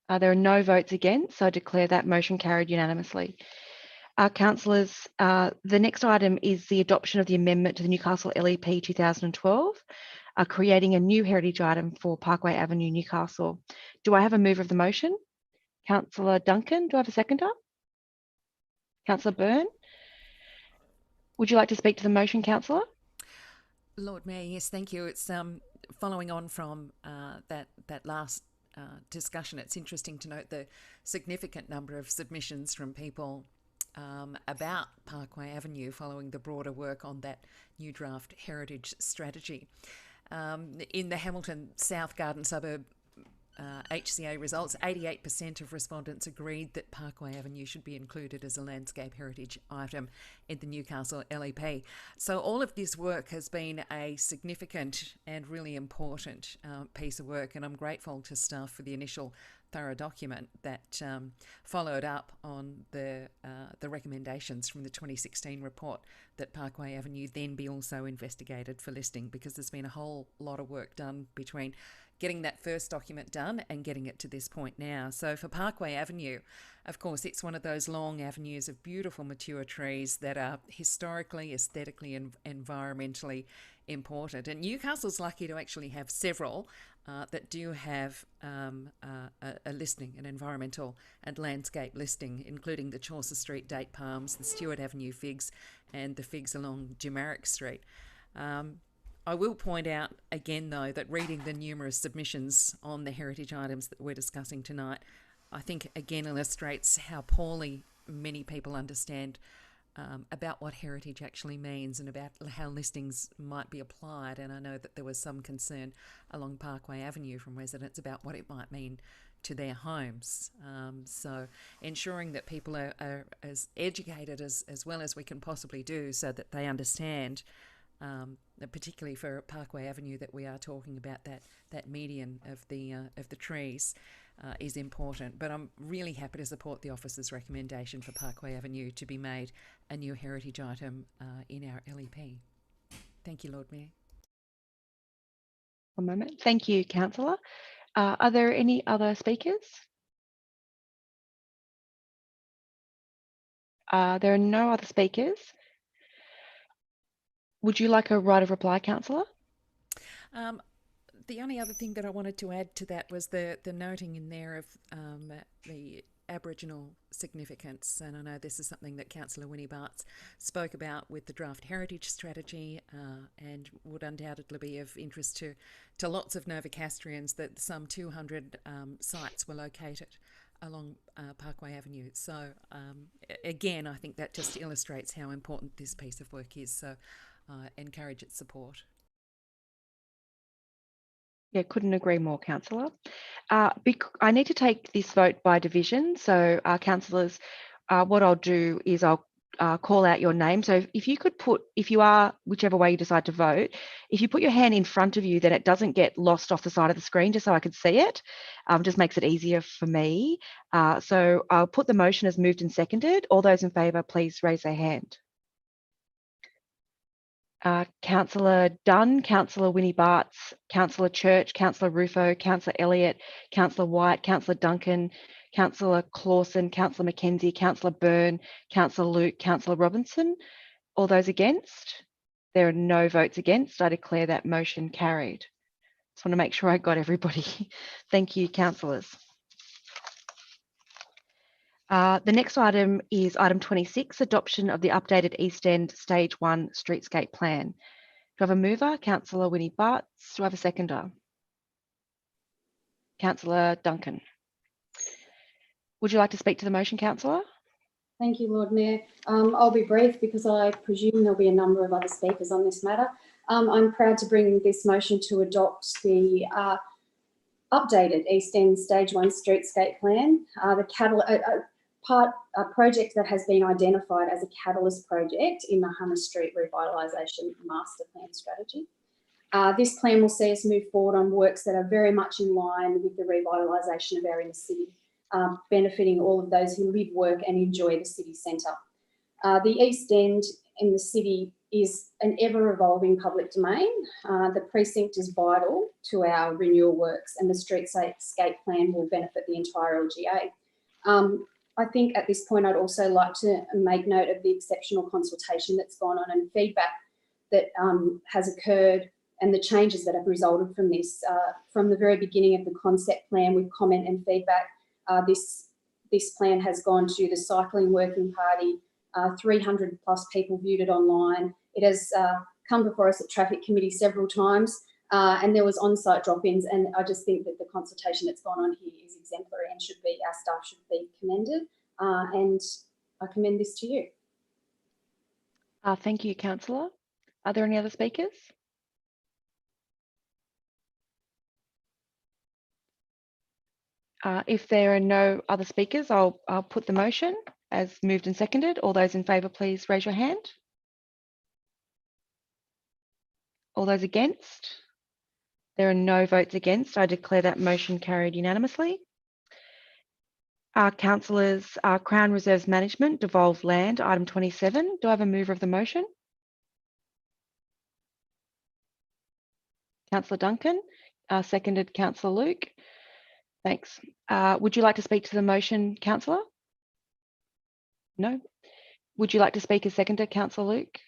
There are no votes against, so I declare that motion carried unanimously. Councillors, the next item is the adoption of the amendment to the Newcastle LEP 2012, creating a new heritage item for Parkway Avenue, Newcastle. Do I have a mover of the motion? Councillor Duncan, do I have a seconder? Councillor Byrne? Would you like to speak to the motion, councillor? Lord Mayor, yes, thank you. It's following on from that last discussion, it's interesting to note the significant number of submissions from people about Parkway Avenue following the broader work on that new draft heritage strategy. In the Hamilton South Garden suburb HCA results, 88% of respondents agreed that Parkway Avenue should be included as a landscape heritage item in the Newcastle LEP. So all of this work has been a significant and really important piece of work, and I'm grateful to staff for the initial thorough document that followed up on the recommendations from the 2016 report that Parkway Avenue then be also investigated for listing, because there's been a whole lot of work done between getting that first document done and getting it to this point now. So for Parkway Avenue, of course, it's one of those long avenues of beautiful mature trees that are historically, aesthetically and environmentally important. And Newcastle's lucky to actually have several that do have a listing, an environmental and landscape listing, including the Chaucer Street date palms, the Stewart Avenue figs and the figs along Jumaric Street. I will point out again, though, that reading the numerous submissions on the heritage items that we're discussing tonight, I think again illustrates how poorly many people understand about what heritage actually means and about how listings might be applied. And I know that there was some concern along Parkway Avenue from residents about what it might mean to their homes. So ensuring that people are as educated as well as we can possibly do so that they understand, particularly for Parkway Avenue, that we are talking about that median of the trees is important. But I'm really happy to support the officer's recommendation for Parkway Avenue to be made a new heritage item in our LEP. Thank you, Lord Mayor. One moment. Thank you, Councillor. Are there any other speakers? There are no other speakers. Would you like a right of reply, Councillor? The only other thing that I wanted to add to that was the noting in there of the Aboriginal significance, and I know this is something that Councillor Winnie Bartz spoke about with the draft heritage strategy, and would undoubtedly be of interest to lots of Novocastrians, that some 200 sites were located along Parkway Avenue. So again, I think that just illustrates how important this piece of work is, so encourage its support. Yeah, couldn't agree more, Councillor. I need to take this vote by division. So, councillors, what I'll do is I'll call out your name. So if you could put, if you are, whichever way you decide to vote, if you put your hand in front of you, then it doesn't get lost off the side of the screen, just so I can see it. Just makes it easier for me. So I'll put the motion as moved and seconded. All those in favour, please raise their hand. Councillor Dunn, Councillor Winnie Bartz, Councillor Church, Councillor Rufo, Councillor Elliott, Councillor White, Councillor Duncan, Councillor Clausen, Councillor Mackenzie, Councillor Byrne, Councillor Luke, Councillor Robinson. All those against? There are no votes against. I declare that motion carried. Just want to make sure I got everybody. Thank you, councillors. The next item is item 26, adoption of the updated East End Stage 1 Streetscape Plan. Do I have a mover? Councillor Winnie Bartz. Do I have a seconder? Councillor Duncan. Would you like to speak to the motion, councillor? Thank you, Lord Mayor. I'll be brief because I presume there'll be a number of other speakers on this matter. I'm proud to bring this motion to adopt the updated East End Stage 1 Streetscape Plan, a project that has been identified as a catalyst project in the Hunter Street Revitalisation Master Plan strategy. This plan will see us move forward on works that are very much in line with the revitalisation of our inner city, benefiting all of those who live, work and enjoy the city centre. The East End in the city is an ever-evolving public domain. The precinct is vital to our renewal works, and the streetscape plan will benefit the entire LGA. I think at this point I'd also like to make note of the exceptional consultation that's gone on and feedback that has occurred and the changes that have resulted from this. From the very beginning of the concept plan with comment and feedback, this plan has gone to the Cycling Working Party. 300 plus people viewed it online. It has come before us at Traffic Committee several times. and there was on-site drop-ins, and I just think that the consultation that's gone on here is exemplary and our staff should be commended, and I commend this to you. Thank you, Councillor. Are there any other speakers? If there are no other speakers, I'll put the motion as moved and seconded. All those in favour, please raise your hand. All those against? There are no votes against. I declare that motion carried unanimously. Councillors, Crown Reserves Management, devolved land, item 27. Do I have a mover of the motion? Councillor Duncan, seconded Councillor Luke. Thanks. Would you like to speak to the motion, Councillor? No. Would you like to speak as seconder, Councillor Luke?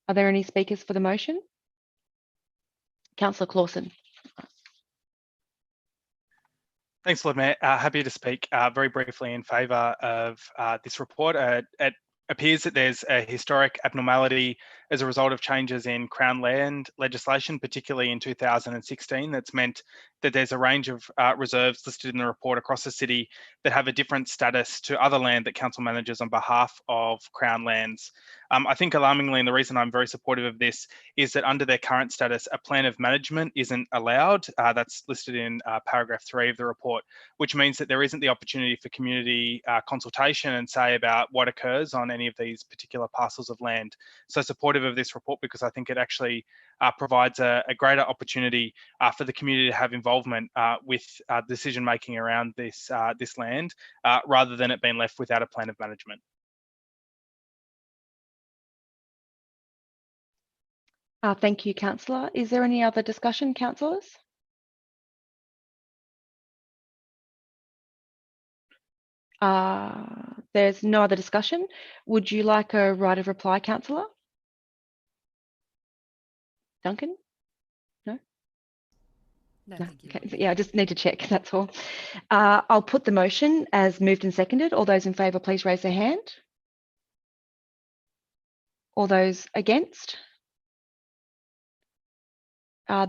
Are there any speakers for the motion? Councillor Clausen. Thanks, Lord Mayor. Happy to speak very briefly in favour of this report. It appears that there's a historic abnormality as a result of changes in Crown land legislation, particularly in 2016, that's meant that there's a range of reserves listed in the report across the city that have a different status to other land that council manages on behalf of Crown lands. I think alarmingly, and the reason I'm very supportive of this, is that under their current status, a plan of management isn't allowed. That's listed in paragraph 3 of the report, which means that there isn't the opportunity for community consultation and say about what occurs on any of these particular parcels of land. So supportive of this report because I think it actually provides a greater opportunity for the community to have involvement with decision making around this land rather than it being left without a plan of management. Thank you, Councillor. Is there any other discussion, councillors? There's no other discussion. Would you like a right of reply, Councillor? Duncan? No? No, No. thank you. Okay. Yeah, I just need to check, that's all. I'll put the motion as moved and seconded. All those in favour, please raise their hand. All those against?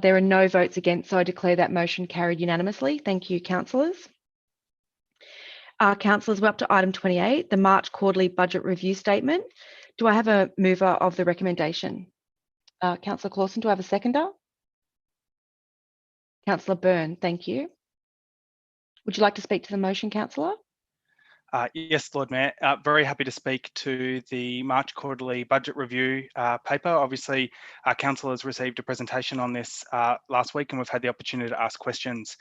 There are no votes against, so I declare that motion carried unanimously. Thank you, councillors. Councillors, we're up to item 28, the March quarterly budget review statement. Do I have a mover of the recommendation? Councillor Clausen, do I have a seconder? Councillor Byrne, thank you. Would you like to speak to the motion, councillor? Yes, Lord Mayor. Very happy to speak to the March quarterly budget review paper. Obviously, our council has received a presentation on this last week and we've had the opportunity to ask questions.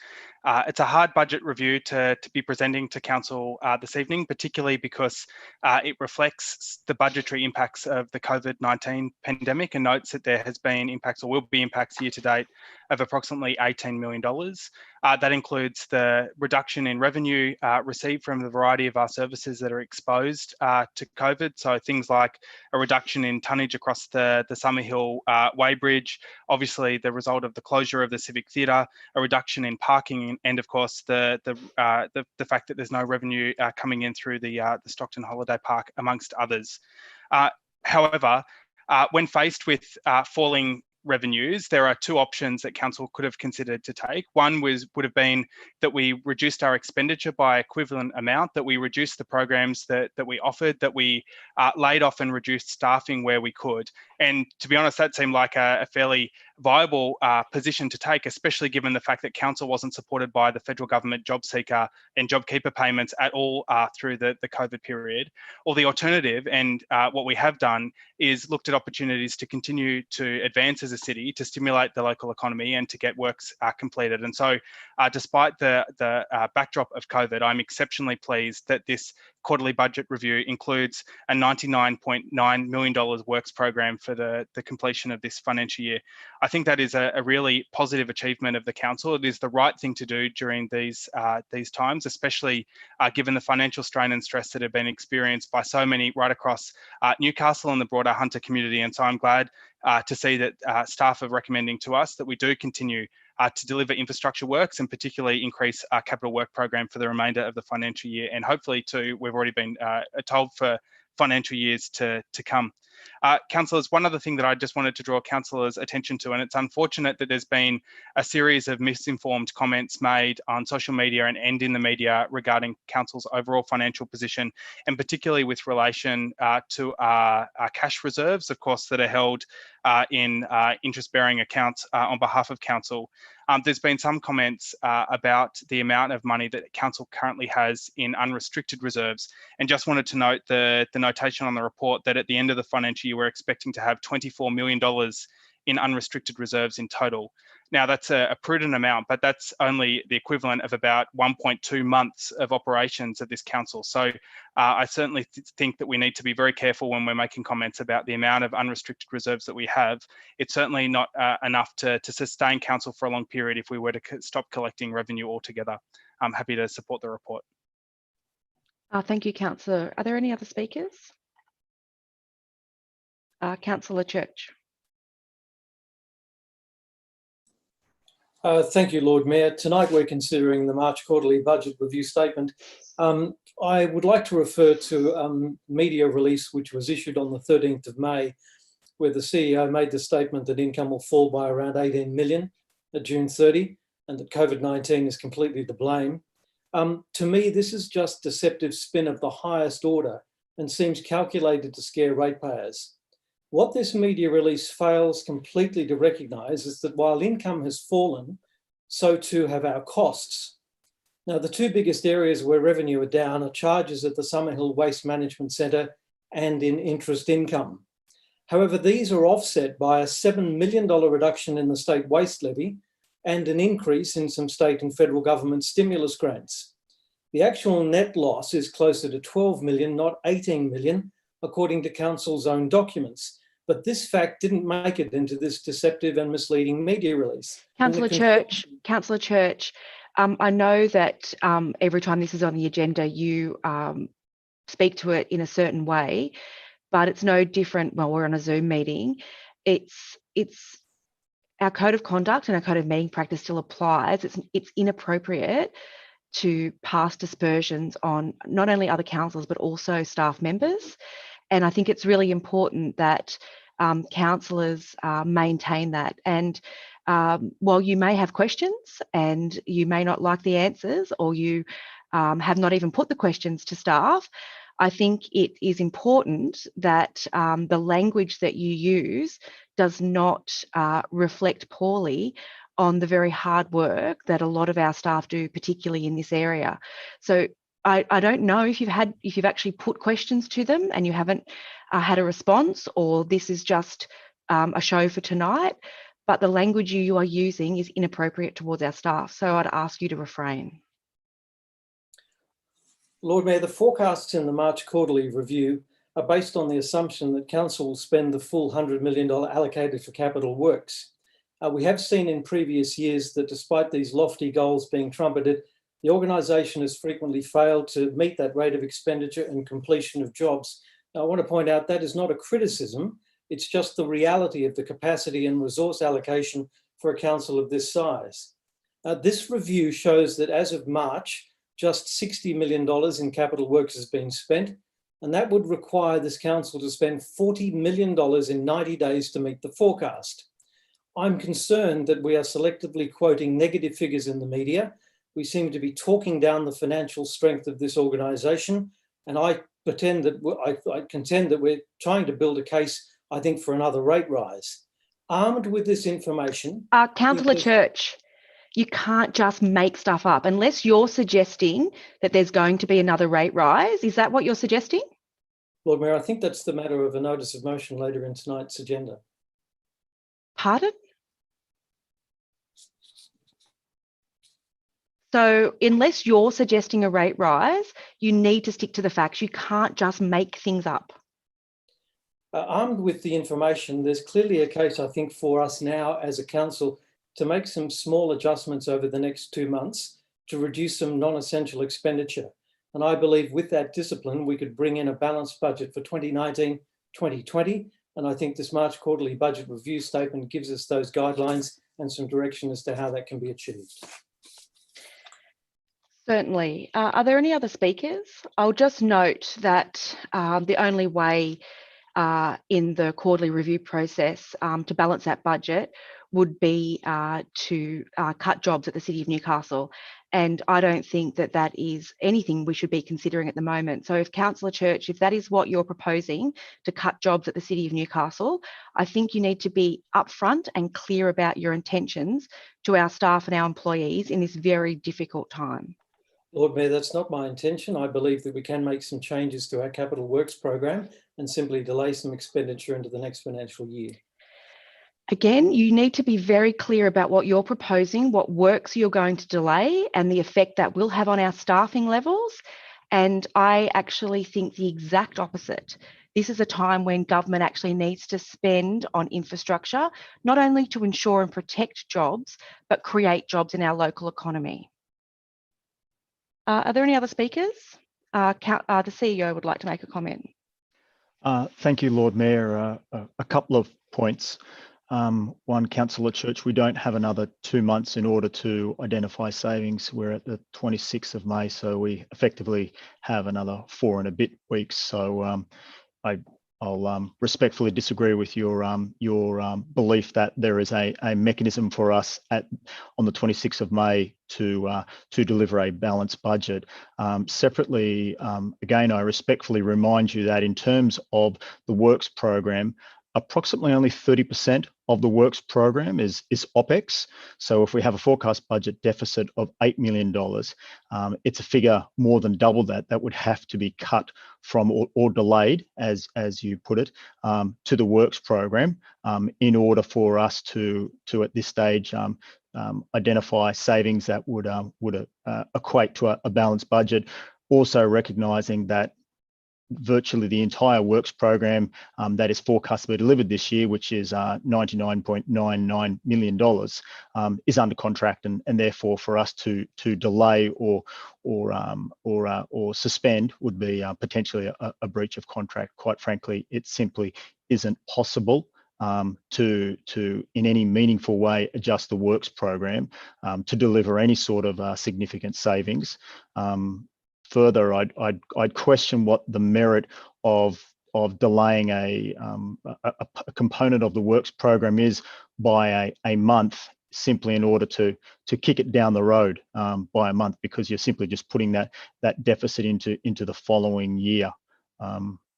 It's a hard budget review to be presenting to council this evening, particularly because it reflects the budgetary impacts of the COVID-19 pandemic and notes that there has been impacts or will be impacts year to date of approximately $18 million. That includes the reduction in revenue received from the variety of our services that are exposed to COVID. So things like a reduction in tonnage across the Summerhill Weighbridge, obviously the result of the closure of the Civic Theatre, a reduction in parking, and of course the fact that there's no revenue coming in through the Stockton Holiday Park, amongst others. However, when faced with falling revenues, there are two options that council could have considered to take. One would have been that we reduced our expenditure by equivalent amount, that we reduced the programs that we offered, that we laid off and reduced staffing where we could. And to be honest, that seemed like a fairly viable position to take, especially given the fact that council wasn't supported by the federal government JobSeeker and JobKeeper payments at all through the COVID period. Or the alternative, and what we have done, is looked at opportunities to continue to advance as a city to stimulate the local economy and to get works completed. And so despite the backdrop of COVID, I'm exceptionally pleased that this quarterly budget review includes a $99.9 million works program for the completion of this financial year. I think that is a really positive achievement of the council. It is the right thing to do during these times, especially given the financial strain and stress that have been experienced by so many right across Newcastle and the broader Hunter community. And so I'm glad to see that staff are recommending to us that we do continue to deliver infrastructure works and particularly increase our capital work program for the remainder of the financial year. And hopefully too, we've already been told for financial years to come. Councillors, one other thing that I just wanted to draw councillors' attention to, and it's unfortunate that there's been a series of misinformed comments made on social media and in the media regarding council's overall financial position, and particularly with relation to our cash reserves, of course, that are held in interest-bearing accounts on behalf of council. There's been some comments about the amount of money that council currently has in unrestricted reserves, and just wanted to note the notation on the report that at the end of the financial year, we're expecting to have $24 million in unrestricted reserves in total. Now, that's a prudent amount, but that's only the equivalent of about 1.2 months of operations at this council. So I certainly think that we need to be very careful when we're making comments about the amount of unrestricted reserves that we have. It's certainly not enough to sustain council for a long period if we were to stop collecting revenue altogether. I'm happy to support the report. Thank you, Councillor. Are there any other speakers? Councillor Church. Thank you, Lord Mayor. Tonight we're considering the March Quarterly Budget Review Statement. I would like to refer to media release which was issued on the 13th of May, where the CEO made the statement that income will fall by around 18 million at June 30 and that COVID-19 is completely to blame. To me, this is just deceptive spin of the highest order and seems calculated to scare ratepayers. What this media release fails completely to recognise is that while income has fallen, so too have our costs. Now, the two biggest areas where revenue are down are charges at the Summerhill Waste Management Centre and in interest income. However, these are offset by a $7 million reduction in the state waste levy and an increase in some state and federal government stimulus grants. The actual net loss is closer to 12 million, not 18 million, according to council's own documents. But this fact didn't make it into this deceptive and misleading media release. Councillor Church, I know that every time this is on the agenda, you speak to it in a certain way, but it's no different while we're on a Zoom meeting. It's our code of conduct and our code of meeting practice still applies. It's inappropriate to pass dispersions on not only other councillors, but also staff members. And I think it's really important that councillors maintain that. And while you may have questions and you may not like the answers, or you have not even put the questions to staff, I think it is important that the language that you use does not reflect poorly on the very hard work that a lot of our staff do, particularly in this area. So I don't know if you've actually put questions to them and you haven't had a response, or this is just a show for tonight, but the language you are using is inappropriate towards our staff. So I'd ask you to refrain. Lord Mayor, the forecasts in the March Quarterly Review are based on the assumption that council will spend the full $100 million allocated for capital works. We have seen in previous years that despite these lofty goals being trumpeted, the organisation has frequently failed to meet that rate of expenditure and completion of jobs. Now, I want to point out that is not a criticism, it's just the reality of the capacity and resource allocation for a council of this size. This review shows that as of March, just $60 million in capital works has been spent, and that would require this council to spend $40 million in 90 days to meet the forecast. I'm concerned that we are selectively quoting negative figures in the media. We seem to be talking down the financial strength of this organisation, and I contend that we're trying to build a case, I think, for another rate rise. Armed with this information... Councillor Church, you can't just make stuff up unless you're suggesting that there's going to be another rate rise. Is that what you're suggesting? Lord Mayor, I think that's the matter of a notice of motion later in tonight's agenda. Pardon? So unless you're suggesting a rate rise, you need to stick to the facts. You can't just make things up. Armed with the information, there's clearly a case, I think, for us now as a council to make some small adjustments over the next 2 months to reduce some non-essential expenditure. And I believe with that discipline, we could bring in a balanced budget for 2019-2020. And I think this March Quarterly Budget Review Statement gives us those guidelines and some direction as to how that can be achieved. Certainly. Are there any other speakers? I'll just note that the only way in the quarterly review process to balance that budget would be to cut jobs at the City of Newcastle. And I don't think that that is anything we should be considering at the moment. So if Councillor Church, if that is what you're proposing, to cut jobs at the City of Newcastle, I think you need to be upfront and clear about your intentions to our staff and our employees in this very difficult time. Lord Mayor, that's not my intention. I believe that we can make some changes to our capital works program and simply delay some expenditure into the next financial year. Again, you need to be very clear about what you're proposing, what works you're going to delay, and the effect that will have on our staffing levels. And I actually think the exact opposite. This is a time when government actually needs to spend on infrastructure, not only to ensure and protect jobs, but create jobs in our local economy. Are there any other speakers? The CEO would like to make a comment. Thank you, Lord Mayor. A couple of points. One, Councillor Church, we don't have another 2 months in order to identify savings. We're at the 26th of May, so we effectively have another 4 and a bit weeks. So I'll respectfully disagree with your belief that there is a mechanism for us on the 26th of May to deliver a balanced budget. Separately, again, I respectfully remind you that in terms of the works program, approximately only 30% of the works program is OPEX. So if we have a forecast budget deficit of $8 million, it's a figure more than double that would have to be cut from or delayed, as you put it, to the works program in order for us to at this stage identify savings that would equate to a balanced budget. Also recognising that virtually the entire works program that is forecast to be delivered this year, which is $99.99 million, is under contract, and therefore for us to delay or suspend would be potentially a breach of contract. Quite frankly, it simply isn't possible to in any meaningful way adjust the works program to deliver any sort of significant savings. Further, I'd question what the merit of delaying a component of the works program is by a month, simply in order to kick it down the road by a month, because you're simply just putting that deficit into the following year.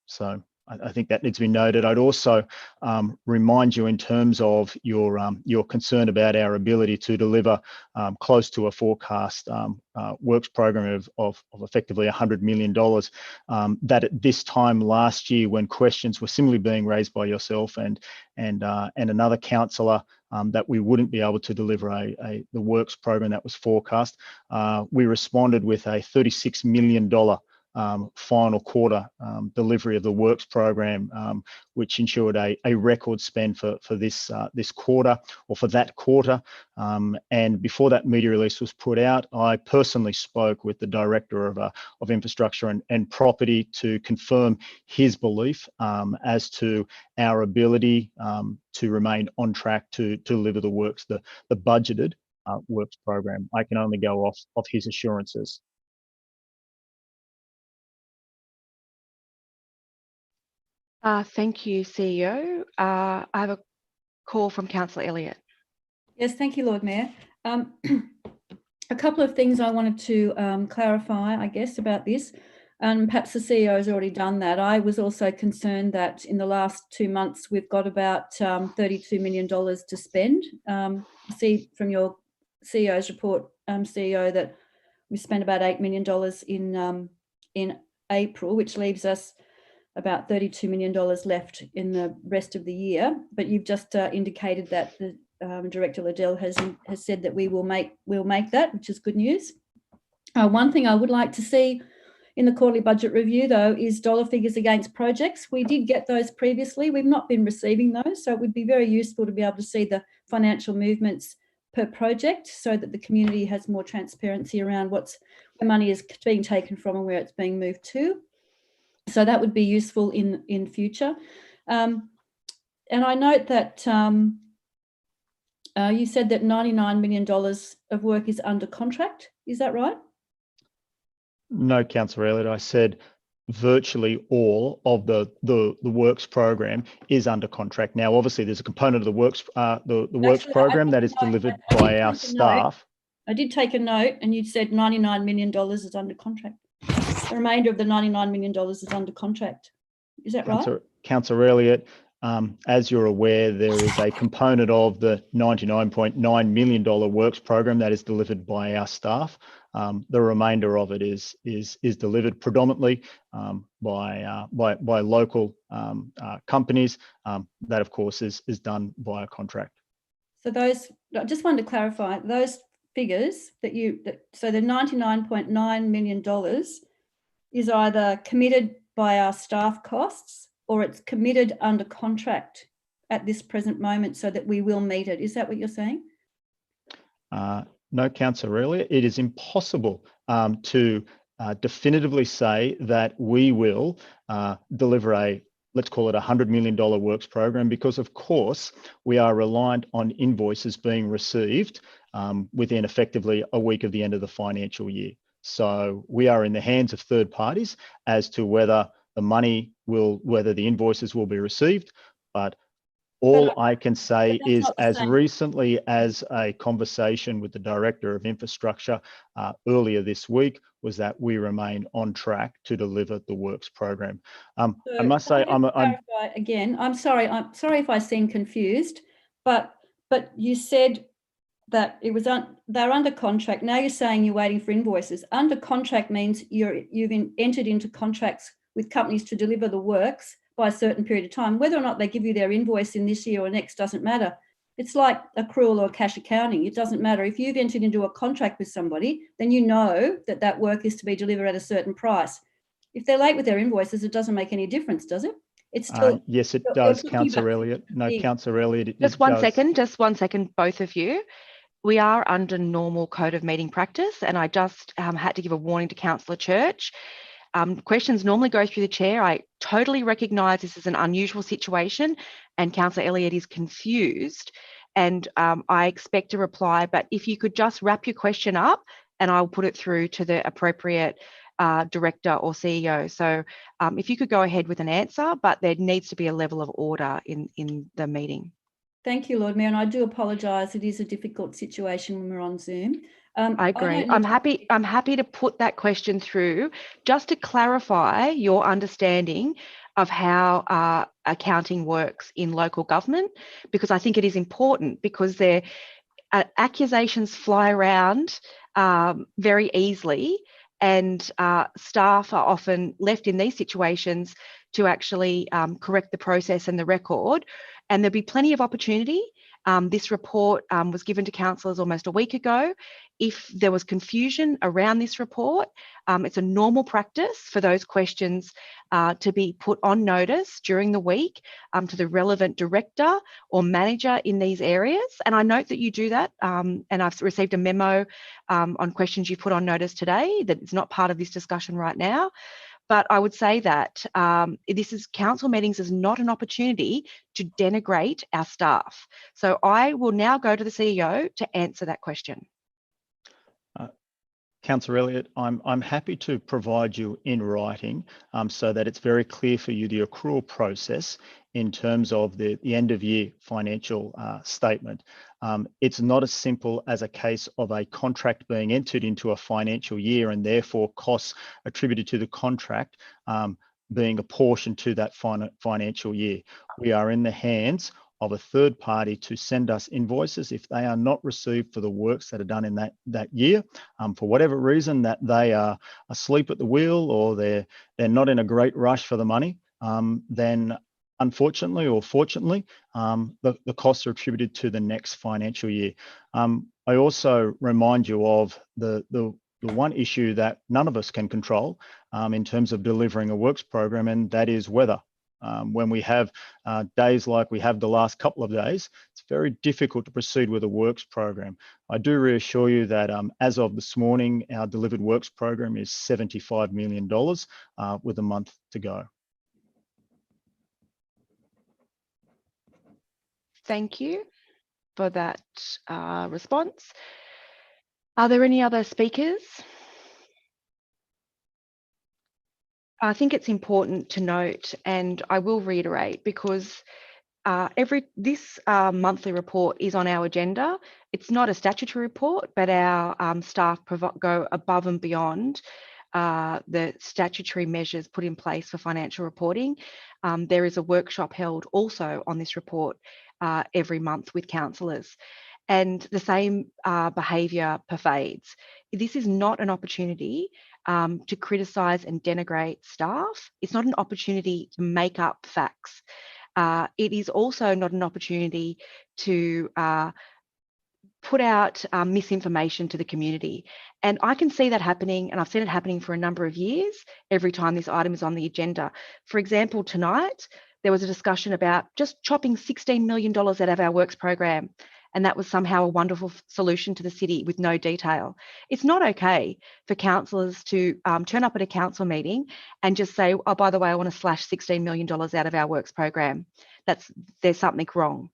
So I think that needs to be noted. I'd also remind you, in terms of your concern about our ability to deliver close to a forecast works program of effectively $100 million, that at this time last year, when questions were similarly being raised by yourself and another councillor, that we wouldn't be able to deliver the works program that was forecast, we responded with a $36 million final quarter delivery of the works program, which ensured a record spend for this quarter, or for that quarter. And before that media release was put out, I personally spoke with the Director of Infrastructure and Property to confirm his belief as to our ability to remain on track to deliver the works, the budgeted works program. I can only go off his assurances. Thank you, CEO. I have a call from Councillor Elliott. Yes, thank you, Lord Mayor. A couple of things I wanted to clarify, I guess, about this. Perhaps the CEO has already done that. I was also concerned that in the last 2 months, we've got about $32 million to spend. I see from your CEO's report, CEO, that we spent about $8 million in April, which leaves us about $32 million left in the rest of the year. But you've just indicated that the Director Liddell has said that we'll make that, which is good news. One thing I would like to see in the quarterly budget review, though, is dollar figures against projects. We did get those previously. We've not been receiving those, so it would be very useful to be able to see the financial movements per project, so that the community has more transparency around where money is being taken from and where it's being moved to. So that would be useful in future. And I note that you said that $99 million of work is under contract. Is that right? No, Councillor Elliott. I said virtually all of the works program is under contract. Now, obviously, there's a component of the works works Actually, program that is delivered by our staff. I did take a note, and you said $99 million is under contract. The remainder of the $99 million is under contract. Is that right? Councillor Elliott, as you're aware, there is a component of the $99.9 million works program that is delivered by our staff. The remainder of it is delivered predominantly by local companies. That, of course, is done via contract. So those, I just wanted to clarify those figures so the $99.9 million is either committed by our staff costs or it's committed under contract at this present moment so that we will meet it. Is that what you're saying? No, Councillor Elliott, it is impossible to definitively say that we will deliver let's call it $100 million works program, because of course we are reliant on invoices being received within effectively a week of the end of the financial year. So we are in the hands of third parties as to whether the invoices will be received. But all I can say is, as recently as a conversation with the Director of Infrastructure earlier this week, was that we remain on track to deliver the works program. I must say, I'm sorry if I seem confused, but you said that it was they're under contract. Now you're saying you're waiting for invoices. Under contract means you've entered into contracts with companies to deliver the works by a certain period of time. Whether or not they give you their invoice in this year or next doesn't matter. It's like accrual or cash accounting. It doesn't matter. If you've entered into a contract with somebody, then you know that work is to be delivered at a certain price. If they're late with their invoices, it doesn't make any difference, does it? It's still yes, it does, Councillor Elliott. No, Councillor Elliott. Just one second, both of you. We are under normal code of meeting practice, and I just had to give a warning to Councillor Church. Questions normally go through the chair. I totally recognise this is an unusual situation and Councillor Elliott is confused, and I expect a reply, but if you could just wrap your question up and I'll put it through to the appropriate director or CEO. So if you could go ahead with an answer, but there needs to be a level of order in the meeting. Thank you, Lord Mayor, and I do apologise. It is a difficult situation when we're on Zoom. I agree. I'm happy to put that question through just to clarify your understanding of how accounting works in local government, because I think it is important, because accusations fly around very easily, and staff are often left in these situations to actually correct the process and the record, and there'll be plenty of opportunity. This report was given to councillors almost a week ago. If there was confusion around this report, it's a normal practice for those questions to be put on notice during the week to the relevant director or manager in these areas. And I note that you do that, and I've received a memo on questions you put on notice today that it's not part of this discussion right now. But I would say that council meetings is not an opportunity to denigrate our staff. So I will now go to the CEO to answer that question. Councillor Elliott, I'm happy to provide you in writing so that it's very clear for you the accrual process in terms of the end of year financial statement. It's not as simple as a case of a contract being entered into a financial year and therefore costs attributed to the contract being apportioned to that financial year. We are in the hands of a third party to send us invoices if they are not received for the works that are done in that year, for whatever reason, that they are asleep at the wheel or they're not in a great rush for the money, then unfortunately or fortunately, the costs are attributed to the next financial year. I also remind you of the one issue that none of us can control in terms of delivering a works program, and that is weather. When we have days like we have the last couple of days, it's very difficult to proceed with a works program. I do reassure you that as of this morning, our delivered works program is $75 million with a month to go. Thank you for that response. Are there any other speakers? I think it's important to note, and I will reiterate, because this monthly report is on our agenda. It's not a statutory report, but our staff go above and beyond the statutory measures put in place for financial reporting. There is a workshop held also on this report every month with councillors, and the same behaviour pervades. This is not an opportunity to criticise and denigrate staff. It's not an opportunity to make up facts. It is also not an opportunity to put out misinformation to the community. And I can see that happening, and I've seen it happening for a number of years every time this item is on the agenda. For example, tonight, there was a discussion about just chopping $16 million out of our works program, and that was somehow a wonderful solution to the city with no detail. It's not okay for councillors to turn up at a council meeting and just say, oh, by the way, I want to slash $16 million out of our works program. There's something wrong.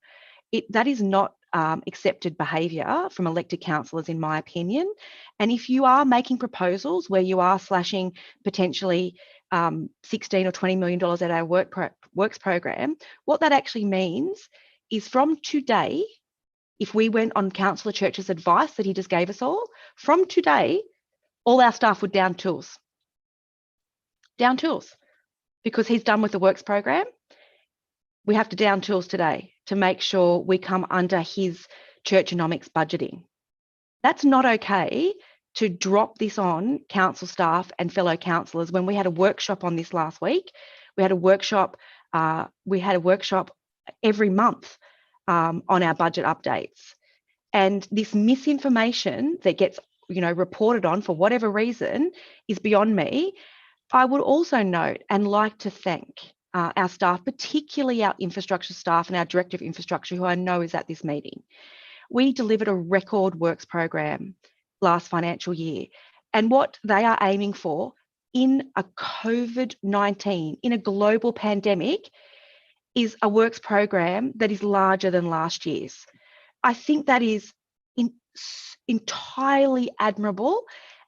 That is not accepted behaviour from elected councillors, in my opinion. And if you are making proposals where you are slashing potentially $16 or $20 million at our works program, what that actually means is from today, if we went on Councillor Church's advice that he just gave us all, from today, all our staff would down tools. Down tools. Because he's done with the works program, we have to down tools today to make sure we come under his churchonomics budgeting. That's not okay to drop this on council staff and fellow councillors. When we had a workshop on this last week, we had a workshop every month on our budget updates. And this misinformation that gets reported on for whatever reason is beyond me. I would also note and like to thank our staff, particularly our infrastructure staff and our Director of Infrastructure, who I know is at this meeting. We delivered a record works program last financial year. And what they are aiming for in a COVID-19, in a global pandemic, is a works program that is larger than last year's. I think that is entirely admirable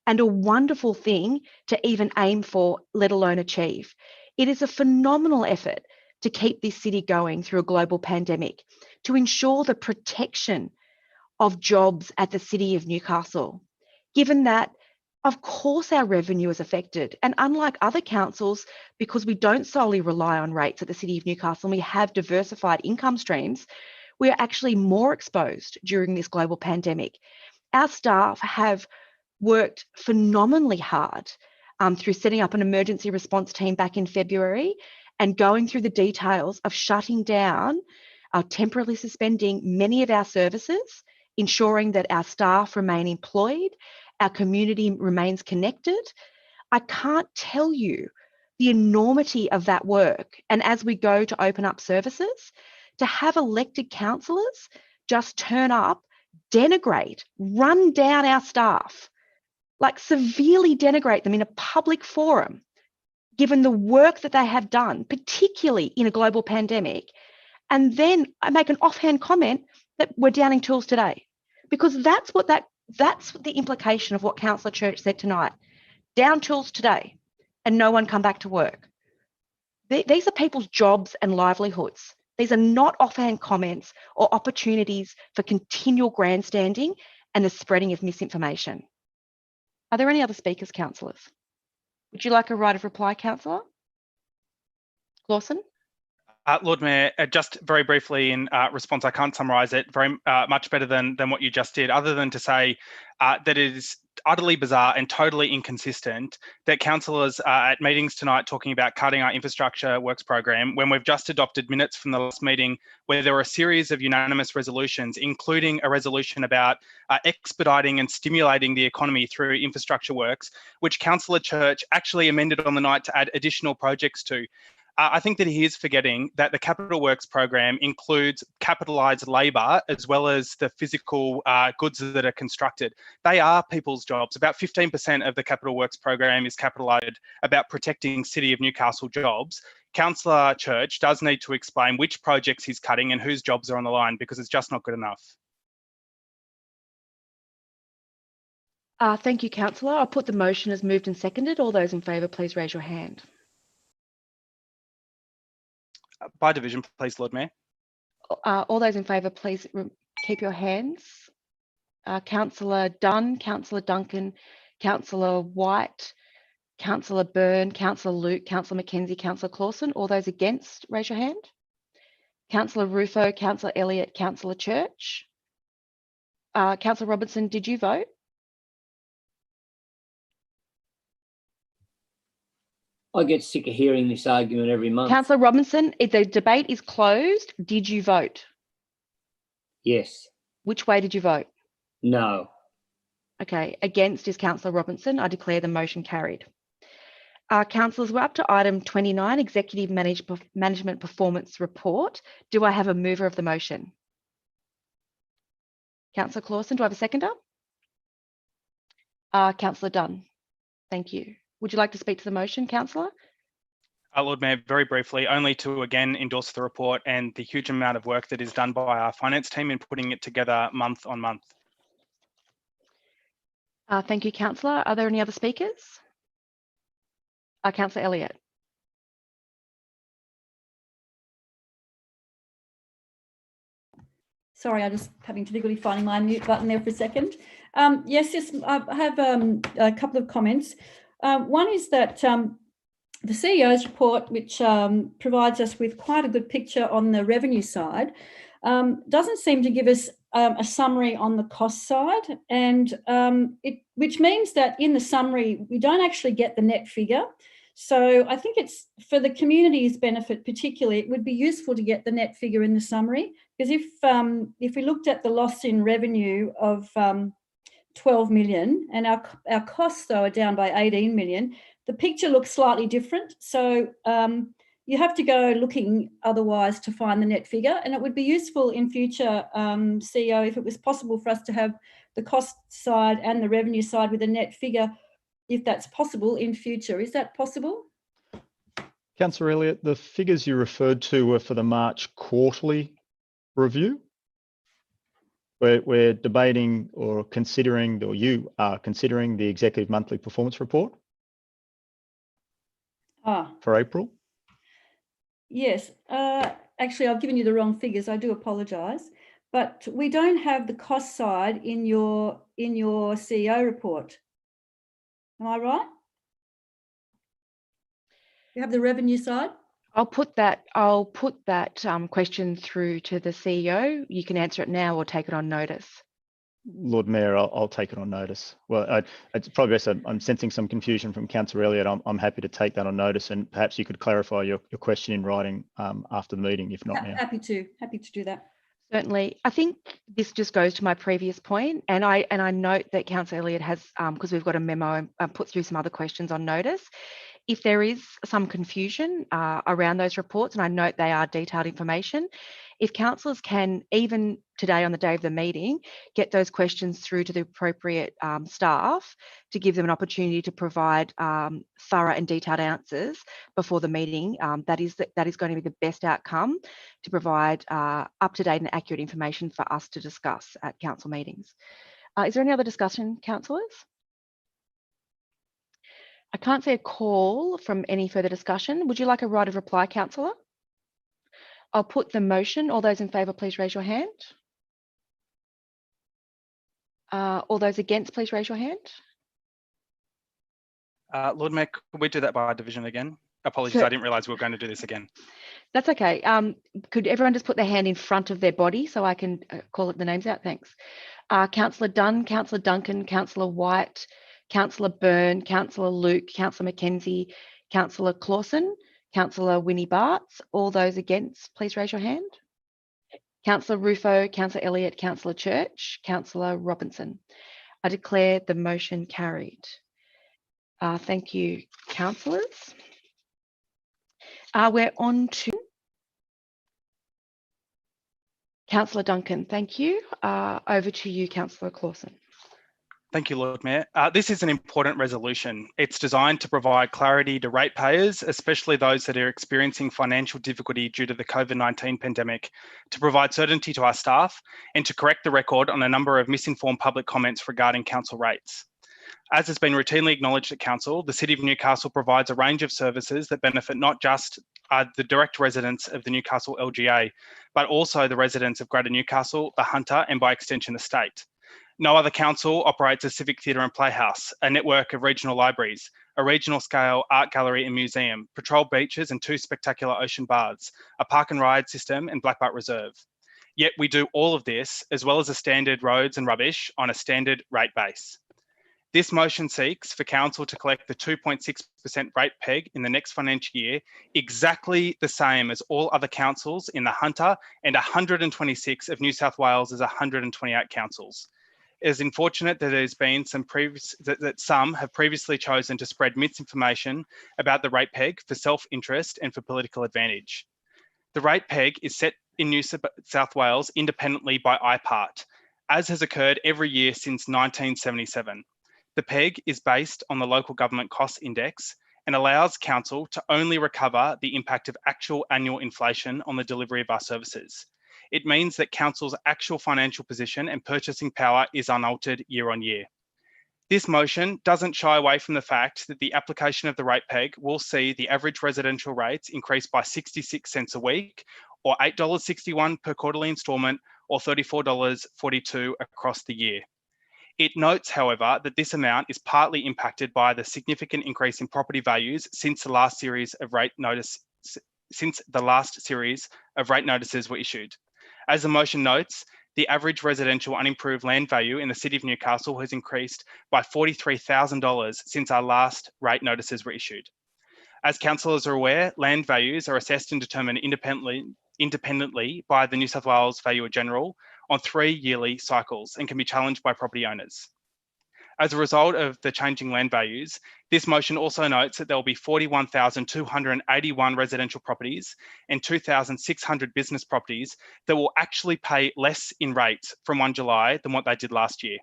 and a wonderful thing to even aim for, let alone achieve. It is a phenomenal effort to keep this city going through a global pandemic, to ensure the protection of jobs at the City of Newcastle, given that, of course, our revenue is affected. And unlike other councils, because we don't solely rely on rates at the City of Newcastle and we have diversified income streams, we are actually more exposed during this global pandemic. Our staff have worked phenomenally hard through setting up an emergency response team back in February and going through the details of shutting down, temporarily suspending many of our services, ensuring that our staff remain employed, our community remains connected. I can't tell you the enormity of that work. And as we go to open up services, to have elected councillors just turn up, denigrate, run down our staff, like severely denigrate them in a public forum, given the work that they have done, particularly in a global pandemic. And then I make an offhand comment that we're downing tools today, because that's the implication of what Councillor Church said tonight. Down tools today and no one come back to work. These are people's jobs and livelihoods. These are not offhand comments or opportunities for continual grandstanding and the spreading of misinformation. Are there any other speakers, councillors? Would you like a right of reply, councillor Clausen? Lord Mayor, just very briefly in response, I can't summarise it very much better than what you just did, other than to say that it is utterly bizarre and totally inconsistent that councillors are at meetings tonight talking about cutting our infrastructure works program when we've just adopted minutes from the last meeting where there were a series of unanimous resolutions, including a resolution about expediting and stimulating the economy through infrastructure works, which Councillor Church actually amended on the night to add additional projects to. I think that he is forgetting that the Capital Works program includes capitalised labour as well as the physical goods that are constructed. They are people's jobs. About 15% of the Capital Works program is capitalised about protecting City of Newcastle jobs. Councillor Church does need to explain which projects he's cutting and whose jobs are on the line, because it's just not good enough. Thank you, councillor. I'll put the motion as moved and seconded. All those in favour, please raise your hand. By division, please, Lord Mayor. All those in favour, please keep your hands. Councillor Dunn, Councillor Duncan, Councillor White, Councillor Byrne, Councillor Luke, Councillor Mackenzie, Councillor Clausen. All those against, raise your hand. Councillor Rufo, Councillor Elliott, Councillor Church. Councillor Robinson, did you vote? I get sick of hearing this argument every month. Councillor Robinson, if the debate is closed, did you vote? Yes. Which way did you vote? No. Okay, against is Councillor Robinson. I declare the motion carried. Councillors, we're up to item 29, Executive Management Performance Report. Do I have a mover of the motion? Councillor Clausen, do I have a seconder? Councillor Dunn, thank you. Would you like to speak to the motion, Councillor? Lord Mayor, very briefly, only to again endorse the report and the huge amount of work that is done by our finance team in putting it together month on month. Thank you, Councillor. Are there any other speakers? Councillor Elliott. Sorry, I just having difficulty finding my mute button there for a second. Yes, I have a couple of comments. One is that the CEO's report, which provides us with quite a good picture on the revenue side, doesn't seem to give us a summary on the cost side, and which means that in the summary we don't actually get the net figure. So I think it's for the community's benefit, particularly, it would be useful to get the net figure in the summary, because if we looked at the loss in revenue of 12 million and our costs though are down by 18 million, the picture looks slightly different. So you have to go looking otherwise to find the net figure, and it would be useful in future, CEO, if it was possible for us to have the cost side and the revenue side with a net figure, if that's possible in future. Is that possible? Councillor Elliott, the figures you referred to were for the March quarterly review. We're debating or considering, or you are considering, the executive monthly performance report for April. Yes, actually I've given you the wrong figures. I do apologise, but we don't have the cost side in your CEO report. Am I right? You have the revenue side? I'll put that question through to the CEO. You can answer it now or take it on notice. Lord Mayor, I'll take it on notice. Well, it's probably best. I'm sensing some confusion from Councillor Elliott. I'm happy to take that on notice, and perhaps you could clarify your question in writing after the meeting, if not now. Happy to do that. Certainly. I think this just goes to my previous point, and I note that Councillor Elliott has, because we've got a memo, put through some other questions on notice. If there is some confusion around those reports, and I note they are detailed information, if councillors can, even today on the day of the meeting, get those questions through to the appropriate staff to give them an opportunity to provide thorough and detailed answers before the meeting, that is going to be the best outcome to provide up-to-date and accurate information for us to discuss at council meetings. Is there any other discussion, councillors? I can't see a call from any further discussion. Would you like a right of reply, councillor? I'll put the motion. All those in favour, please raise your hand. All those against, please raise your hand. Lord Mayor, could we do that by division again? Apologies, Sure. I didn't realise we were going to do this again. That's okay. Could everyone just put their hand in front of their body so I can call the names out? Thanks. Councillor Dunn, Councillor Duncan, Councillor White, Councillor Byrne, Councillor Luke, Councillor Mackenzie, Councillor Clausen, Councillor Winnie Bartz. All those against, please raise your hand. Councillor Rufo, Councillor Elliott, Councillor Church, Councillor Robinson. I declare the motion carried. Thank you, councillors. We're on to Councillor Duncan. Thank you. Over to you, Councillor Clausen. Thank you, Lord Mayor. This is an important resolution. It's designed to provide clarity to ratepayers, especially those that are experiencing financial difficulty due to the COVID-19 pandemic, to provide certainty to our staff and to correct the record on a number of misinformed public comments regarding council rates. As has been routinely acknowledged at council, the City of Newcastle provides a range of services that benefit not just are the direct residents of the Newcastle LGA, but also the residents of Greater Newcastle, the Hunter, and by extension the state. No other council operates a civic theatre and playhouse, a network of regional libraries, a regional scale art gallery and museum, patrol beaches and 2 spectacular ocean baths, a park and ride system and Black Butte Reserve. Yet we do all of this, as well as the standard roads and rubbish, on a standard rate base. This motion seeks for council to collect the 2.6% rate peg in the next financial year, exactly the same as all other councils in the Hunter and 126 of New South Wales' 128 councils. It is unfortunate that there's been that some have previously chosen to spread misinformation about the rate peg for self-interest and for political advantage. The rate peg is set in New South Wales independently by IPART, as has occurred every year since 1977. The peg is based on the local government cost index and allows council to only recover the impact of actual annual inflation on the delivery of our services. It means that council's actual financial position and purchasing power is unaltered year on year. This motion doesn't shy away from the fact that the application of the rate peg will see the average residential rates increase by 66 cents a week, or $8.61 per quarterly instalment, or $34.42 across the year. It notes, however, that this amount is partly impacted by the significant increase in property values since the last series of rate notices were issued. As the motion notes, the average residential unimproved land value in the City of Newcastle has increased by $43,000 since our last rate notices were issued. As councillors are aware, land values are assessed and determined independently by the New South Wales Valuer General on 3 yearly cycles and can be challenged by property owners. As a result of the changing land values, this motion also notes that there will be 41,281 residential properties and 2,600 business properties that will actually pay less in rates from 1 July than what they did last year.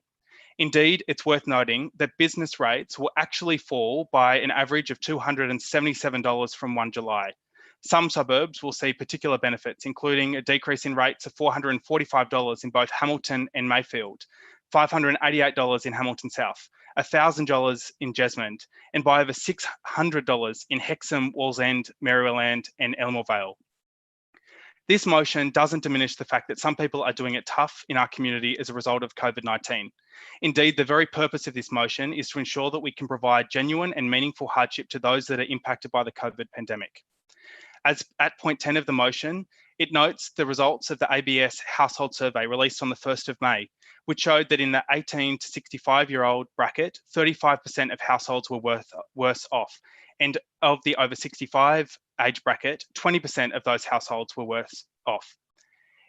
Indeed, it's worth noting that business rates will actually fall by an average of $277 from 1 July. Some suburbs will see particular benefits, including a decrease in rates of $445 in both Hamilton and Mayfield, $588 in Hamilton South, $1,000 in Jesmond, and by over $600 in Hexham, Wallsend, Maryland, and Elmore Vale. This motion doesn't diminish the fact that some people are doing it tough in our community as a result of COVID-19. Indeed, the very purpose of this motion is to ensure that we can provide genuine and meaningful hardship to those that are impacted by the COVID pandemic. As at point 10 of the motion, it notes the results of the ABS household survey released on the 1st of May, which showed that in the 18 to 65-year-old bracket, 35% of households were worse off. And of the over 65 age bracket, 20% of those households were worse off.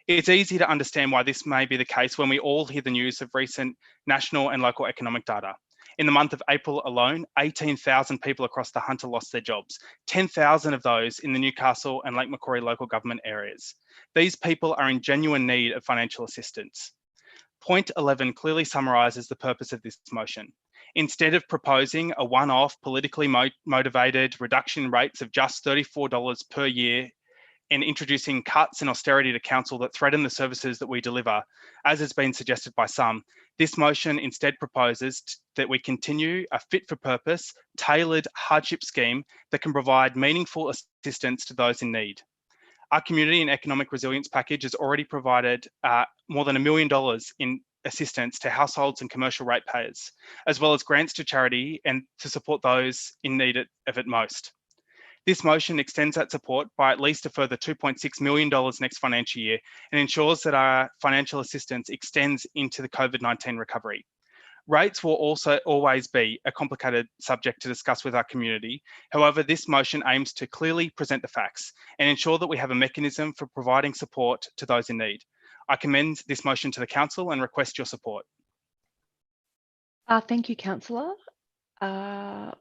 It's easy to understand why this may be the case when we all hear the news of recent national and local economic data. In the month of April alone, 18,000 people across the Hunter lost their jobs, 10,000 of those in the Newcastle and Lake Macquarie local government areas. These people are in genuine need of financial assistance. Point 11 clearly summarises the purpose of this motion. Instead of proposing a one-off politically motivated reduction in rates of just $34 per year and introducing cuts and austerity to council that threaten the services that we deliver, as has been suggested by some, this motion instead proposes that we continue a fit-for-purpose, tailored hardship scheme that can provide meaningful assistance to those in need. Our community and economic resilience package has already provided more than $1 million in assistance to households and commercial ratepayers, as well as grants to charity and to support those in need of it most. This motion extends that support by at least a further $2.6 million next financial year and ensures that our financial assistance extends into the COVID-19 recovery. Rates will also always be a complicated subject to discuss with our community. However, this motion aims to clearly present the facts and ensure that we have a mechanism for providing support to those in need. I commend this motion to the council and request your support. Thank you, councillor. Are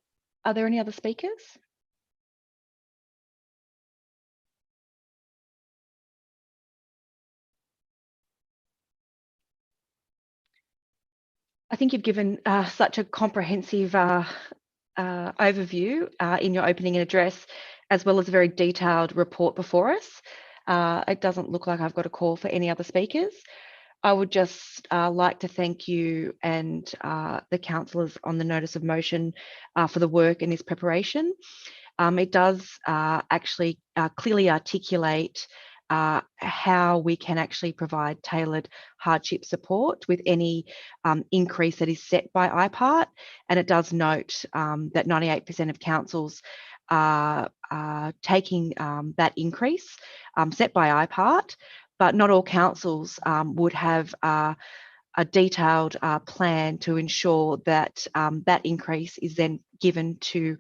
there any other speakers? I think you've given such a comprehensive overview in your opening address, as well as a very detailed report before us. It doesn't look like I've got a call for any other speakers. I would just like to thank you and the councillors on the notice of motion for the work in this preparation. it does actually clearly articulate how we can actually provide tailored hardship support with any increase that is set by IPART. And it does note that 98% of councils are taking that increase set by IPART, but not all councils would have a detailed plan to ensure that that increase is then given to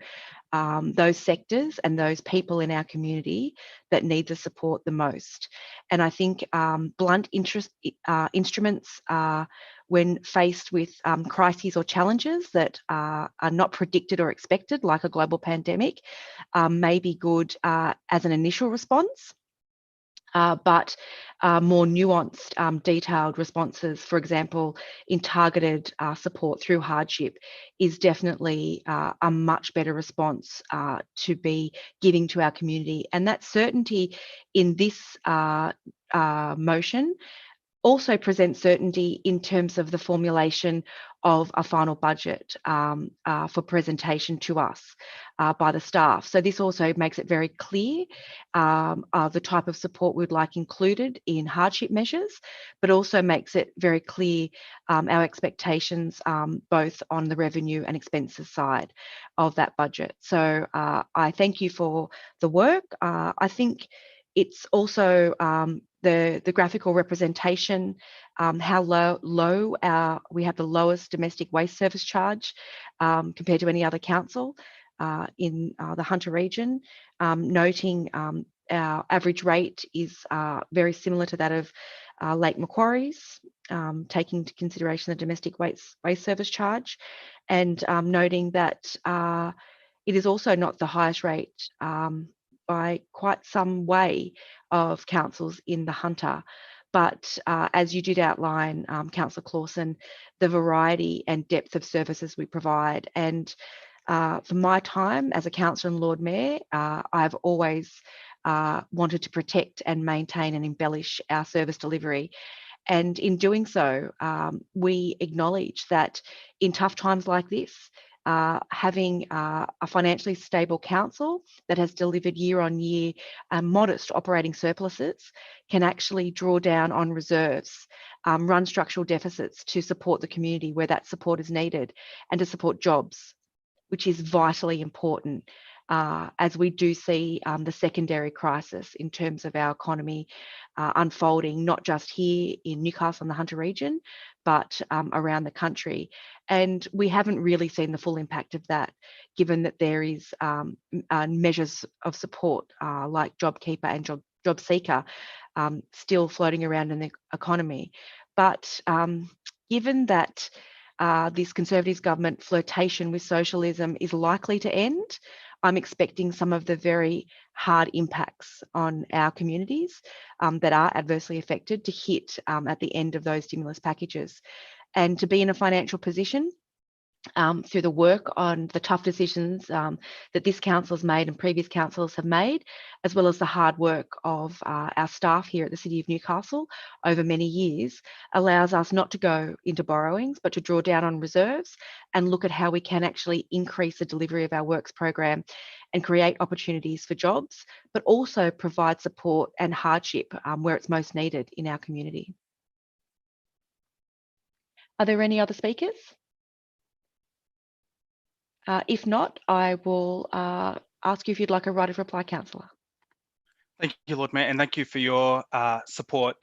those sectors and those people in our community that need the support the most. And I think blunt instruments when faced with crises or challenges that are not predicted or expected, like a global pandemic, may be good as an initial response. But more nuanced, detailed responses, for example, in targeted support through hardship, is definitely a much better response to be giving to our community. And that certainty in this motion also presents certainty in terms of the formulation of a final budget for presentation to us by the staff. So this also makes it very clear the type of support we'd like included in hardship measures, but also makes it very clear our expectations both on the revenue and expenses side of that budget. So I thank you for the work. I think it's also the graphical representation, how low we have the lowest domestic waste service charge compared to any other council in the Hunter region, noting our average rate is very similar to that of Lake Macquarie's, taking into consideration the domestic waste service charge, and noting that it is also not the highest rate by quite some way of councils in the Hunter. But as you did outline, Councillor Clausen, the variety and depth of services we provide. And for my time as a councillor and Lord Mayor, I've always wanted to protect and maintain and embellish our service delivery. And in doing so, we acknowledge that in tough times like this, having a financially stable council that has delivered year on year modest operating surpluses can actually draw down on reserves, run structural deficits to support the community where that support is needed, and to support jobs, which is vitally important as we do see the secondary crisis in terms of our economy unfolding, not just here in Newcastle and the Hunter region, but around the country. And we haven't really seen the full impact of that, given that there is measures of support like JobKeeper and JobSeeker still floating around in the economy. But given that this Conservative government flirtation with socialism is likely to end, I'm expecting some of the very hard impacts on our communities that are adversely affected to hit at the end of those stimulus packages. And to be in a financial position through the work on the tough decisions that this council has made and previous councils have made, as well as the hard work of our staff here at the City of Newcastle over many years, allows us not to go into borrowings, but to draw down on reserves and look at how we can actually increase the delivery of our works program and create opportunities for jobs, but also provide support and hardship where it's most needed in our community. Are there any other speakers? If not, I will ask you if you'd like a right of reply, Councillor. Thank you, Lord Mayor, and thank you for your support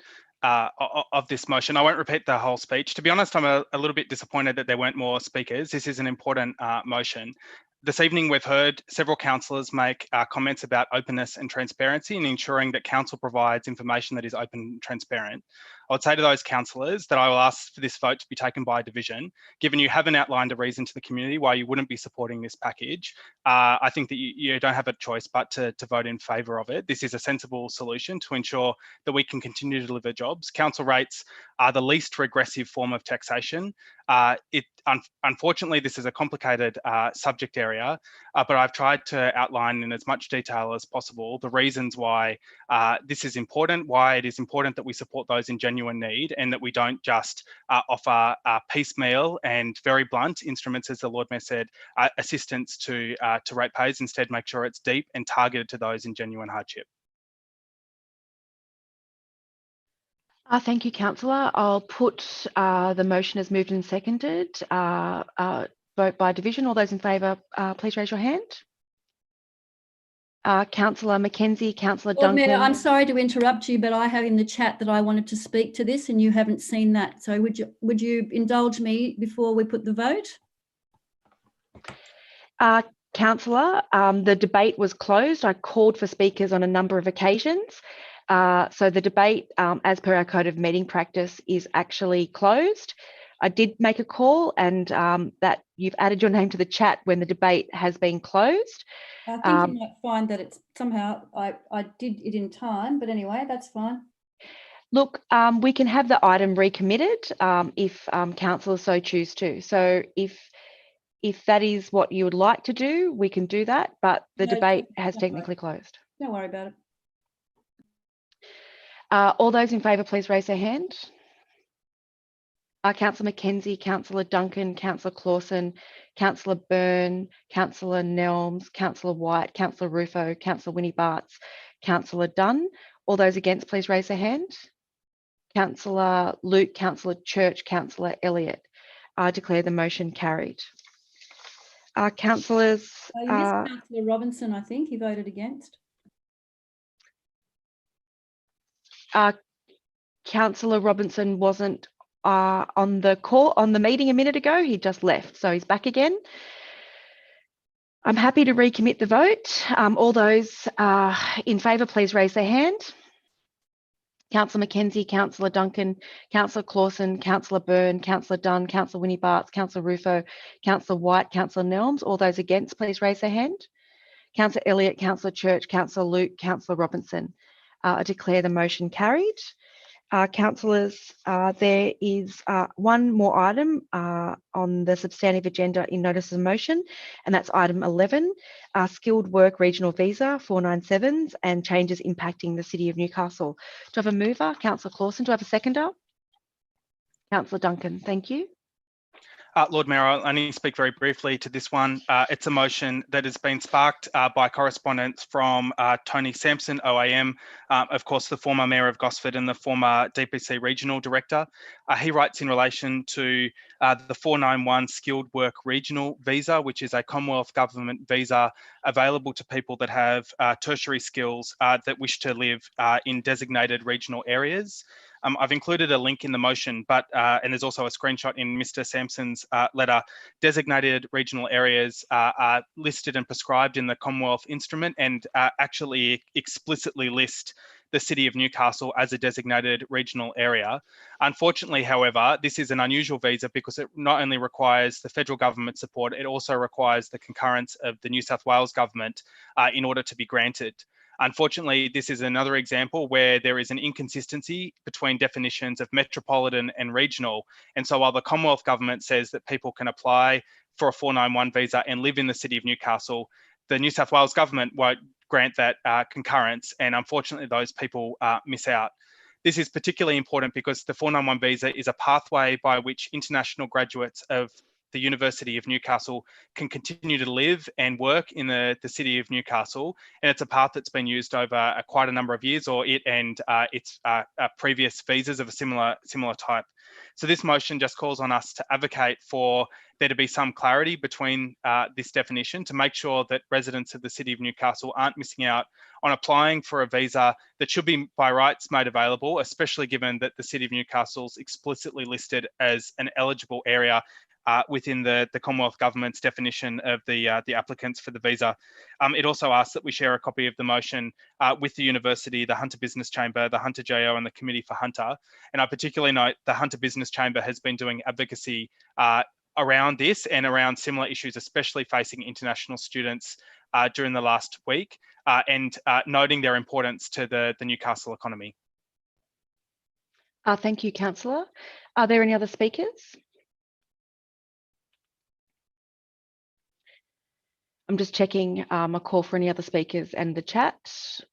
of this motion. I won't repeat the whole speech. To be honest, I'm a little bit disappointed that there weren't more speakers. This is an important motion. This evening, we've heard several councillors make comments about openness and transparency and ensuring that council provides information that is open and transparent. I would say to those councillors that I will ask for this vote to be taken by division. Given you haven't outlined a reason to the community why you wouldn't be supporting this package, I think that you don't have a choice but to vote in favour of it. This is a sensible solution to ensure that we can continue to deliver jobs. Council rates are the least regressive form of taxation. Unfortunately, this is a complicated subject area, but I've tried to outline in as much detail as possible the reasons why this is important, why it is important that we support those in genuine genuine need, and that we don't just offer piecemeal and very blunt instruments, as the Lord Mayor said, assistance to ratepayers. Instead, make sure it's deep and targeted to those in genuine hardship. Thank you, Councillor. I'll put the motion as moved and seconded. Vote by division. All those in favour, please raise your hand. Councillor Mackenzie, Councillor Lord Duncan. Mayor, I'm sorry to interrupt you, but I have in the chat that I wanted to speak to this and you haven't seen that. So would you indulge me before we put the vote? Councillor, the debate was closed. I called for speakers on a number of occasions. So the debate, as per our code of meeting practice, is actually closed. I did make a call, and that you've added your name to the chat when the debate has been closed. I think you might find that it's somehow, I did it in time, but anyway, that's fine. Look, we can have the item recommitted if councillors so choose to. So if that is what you would like to do, we can do that, but the No, debate has don't technically worry. closed. Don't worry about it. All those in favour, please raise their hand. Councillor Mackenzie, Councillor Duncan, Councillor Clausen, Councillor Byrne, Councillor Nelms, Councillor White, Councillor Rufo, Councillor Winnie Bartz, Councillor Dunn. All those against, please raise their hand. Councillor Luke, Councillor Church, Councillor Elliott. I declare the motion carried. Councillors. You missed Councillor Robinson, I think. He voted against. Councillor Robinson wasn't on the call on the meeting a minute ago. He just left, so he's back again. I'm happy to recommit the vote. All those in favour, please raise their hand. Councillor Mackenzie, Councillor Duncan, Councillor Clausen, Councillor Byrne, Councillor Dunn, Councillor Winnie Bartz, Councillor Rufo, Councillor White, Councillor Nelms. All those against, please raise their hand. Councillor Elliott, Councillor Church, Councillor Luke, Councillor Robinson. I declare the motion carried. Councillors, there is one more item on the substantive agenda in notice of motion, and that's item 11, skilled work regional visa 497s and changes impacting the City of Newcastle. Do I have a mover? Councillor Clausen. Do I have a seconder? Councillor Duncan, thank you. Lord Mayor, I'll only speak very briefly to this one. It's a motion that has been sparked by correspondence from Tony Sampson, OAM, of course, the former Mayor of Gosford and the former DPC Regional Director. He writes in relation to the 491 Skilled Work Regional Visa, which is a Commonwealth Government visa available to people that have tertiary skills that wish to live in designated regional areas. I've included a link in the motion, but and there's also a screenshot in Mr. Sampson's letter. Designated regional areas are listed and prescribed in the Commonwealth Instrument and actually explicitly list the City of Newcastle as a designated regional area. Unfortunately, however, this is an unusual visa because it not only requires the federal government support, it also requires the concurrence of the New South Wales government in order to be granted. Unfortunately, this is another example where there is an inconsistency between definitions of metropolitan and regional. And so while the Commonwealth government says that people can apply for a 491 visa and live in the City of Newcastle, the New South Wales government won't grant that concurrence. And unfortunately, those people miss out. This is particularly important because the 491 visa is a pathway by which international graduates of the University of Newcastle can continue to live and work in the City of Newcastle. And it's a path that's been used over quite a number of years, or it and its previous visas of a similar type. So this motion just calls on us to advocate for there to be some clarity between this definition to make sure that residents of the City of Newcastle aren't missing out on applying for a visa that should be by rights made available, especially given that the City of Newcastle's explicitly listed as an eligible area within the Commonwealth Government's definition of the applicants for the visa. It also asks that we share a copy of the motion with the University, the Hunter Business Chamber, the Hunter JO and the Committee for Hunter. And I particularly note the Hunter Business Chamber has been doing advocacy around this and around similar issues, especially facing international students during the last week and noting their importance to the Newcastle economy. Thank you, Councillor. Are there any other speakers? I'm just checking a call for any other speakers and the chat.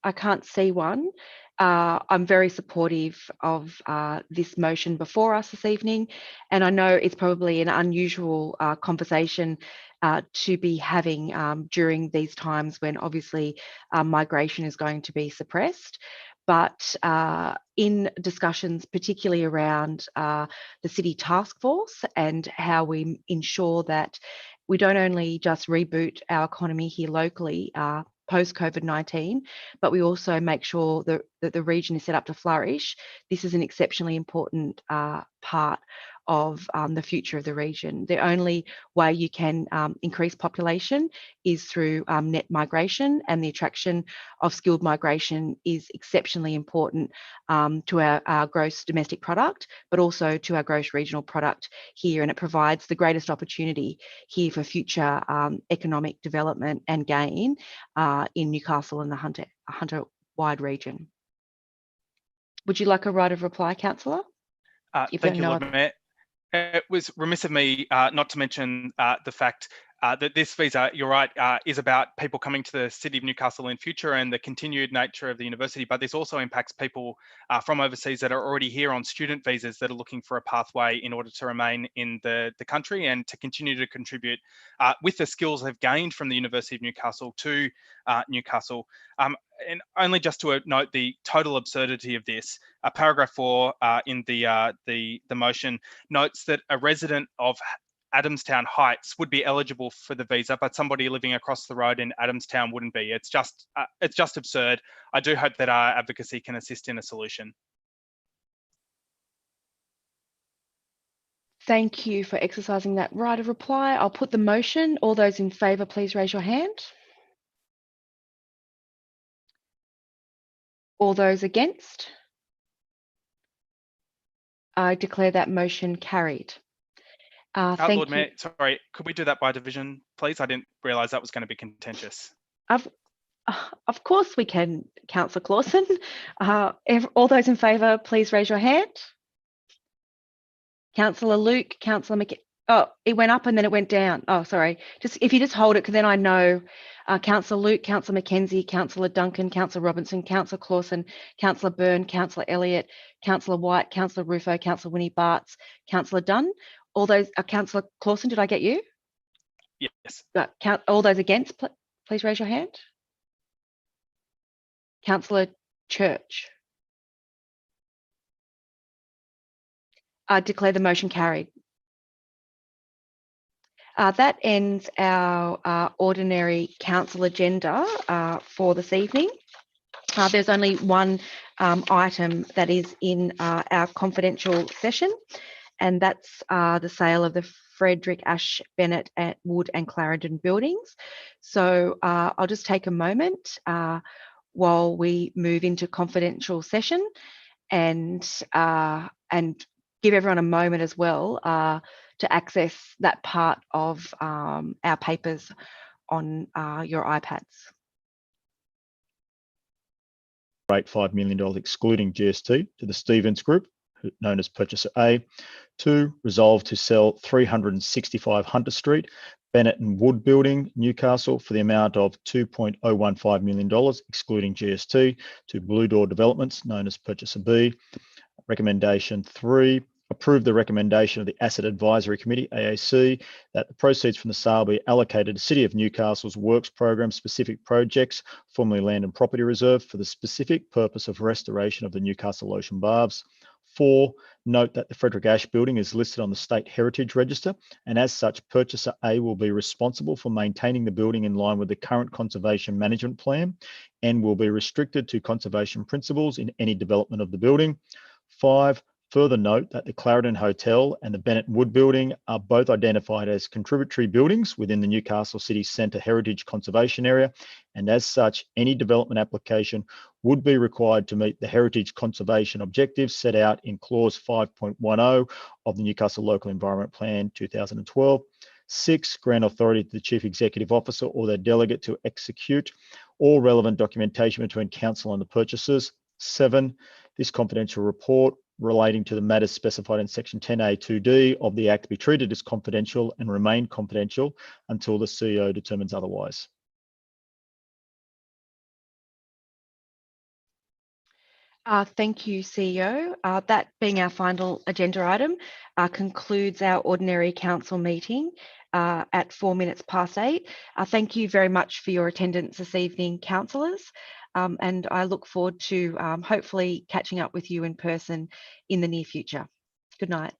I can't see one. I'm very supportive of this motion before us this evening, and I know it's probably an unusual conversation to be having during these times when obviously migration is going to be suppressed. But in discussions, particularly around the city task force and how we ensure that we don't only just reboot our economy here locally post COVID-19, but we also make sure that the region is set up to flourish. This is an exceptionally important part of the future of the region. The only way you can increase population is through net migration, and the attraction of skilled migration is exceptionally important to our gross domestic product, but also to our gross regional product here, and it provides the greatest opportunity here for future economic development and gain in Newcastle and the Hunter-wide region. Would you like a right of reply, Councillor? Thank you, Lord Mayor. It was remiss of me not to mention the fact that this visa, you're right, is about people coming to the City of Newcastle in future and the continued nature of the university, but this also impacts people from overseas that are already here on student visas that are looking for a pathway in order to remain in the country and to continue to contribute with the skills they've gained from the University of Newcastle to Newcastle. And only just to note the total absurdity of this, paragraph 4 in the motion notes that a resident of Adamstown Heights would be eligible for the visa, but somebody living across the road in Adamstown wouldn't be. It's just absurd. I do hope that our advocacy can assist in a solution. Thank you for exercising that right of reply. I'll put the motion. All those in favour, please raise your hand. All those against? I declare that motion carried. Thank Lord you. Mayor, sorry, could we do that by division, please? I didn't realise that was going to be contentious. Of course we can, Councillor Clausen. All those in favour, please raise your hand. Councillor Luke, Councillor oh, it went up and then it went down. Oh, sorry. Just if you just hold it, because then I know Councillor Luke, Councillor Mackenzie, Councillor Duncan, Councillor Robinson, Councillor Clausen, Councillor Byrne, Councillor Elliott, Councillor White, Councillor Rufo, Councillor Winnie Bartz, Councillor Dunn. All those, Councillor Clausen, did I get you? Yes. All those against, please raise your hand. Councillor Church. I declare the motion carried. That ends our ordinary council agenda for this evening. There's only one item that is in our confidential session, and that's the sale of the Frederick Ash Bennett at Wood and Clarendon buildings. So I'll just take a moment while we move into confidential session and give everyone a moment as well to access that part of our papers on your iPads. $5 million excluding GST to the Stevens Group, known as Purchaser A. 2, resolve to sell 365 Hunter Street, Bennett and Wood Building, Newcastle, for the amount of $2.015 million, excluding GST, to Blue Door Developments, known as Purchaser B. Recommendation 3, approve the recommendation of the Asset Advisory Committee, AAC, that the proceeds from the sale be allocated to City of Newcastle's Works Program specific projects, formerly Land and Property Reserve, for the specific purpose of restoration of the Newcastle Ocean Barbs. 4, note that the Frederick Ash Building is listed on the State Heritage Register, and as such, Purchaser A will be responsible for maintaining the building in line with the current Conservation Management Plan and will be restricted to conservation principles in any development of the building. 5, further note that the Clarendon Hotel and the Bennett Wood Building are both identified as contributory buildings within the Newcastle City Centre Heritage Conservation Area, and as such, any development application would be required to meet the heritage conservation objectives set out in clause 5.10 of the Newcastle Local Environment Plan 2012. 6, grant authority to the Chief Executive Officer or their delegate to execute all relevant documentation between council and the purchasers. 7, this confidential report relating to the matters specified in section 10A(2)(d) of the Act be treated as confidential and remain confidential until the CEO determines otherwise. Thank you, CEO. That being our final agenda item, concludes our ordinary council meeting at 8:04. Thank you very much for your attendance this evening, councillors, and I look forward to hopefully catching up with you in person in the near future. Good night.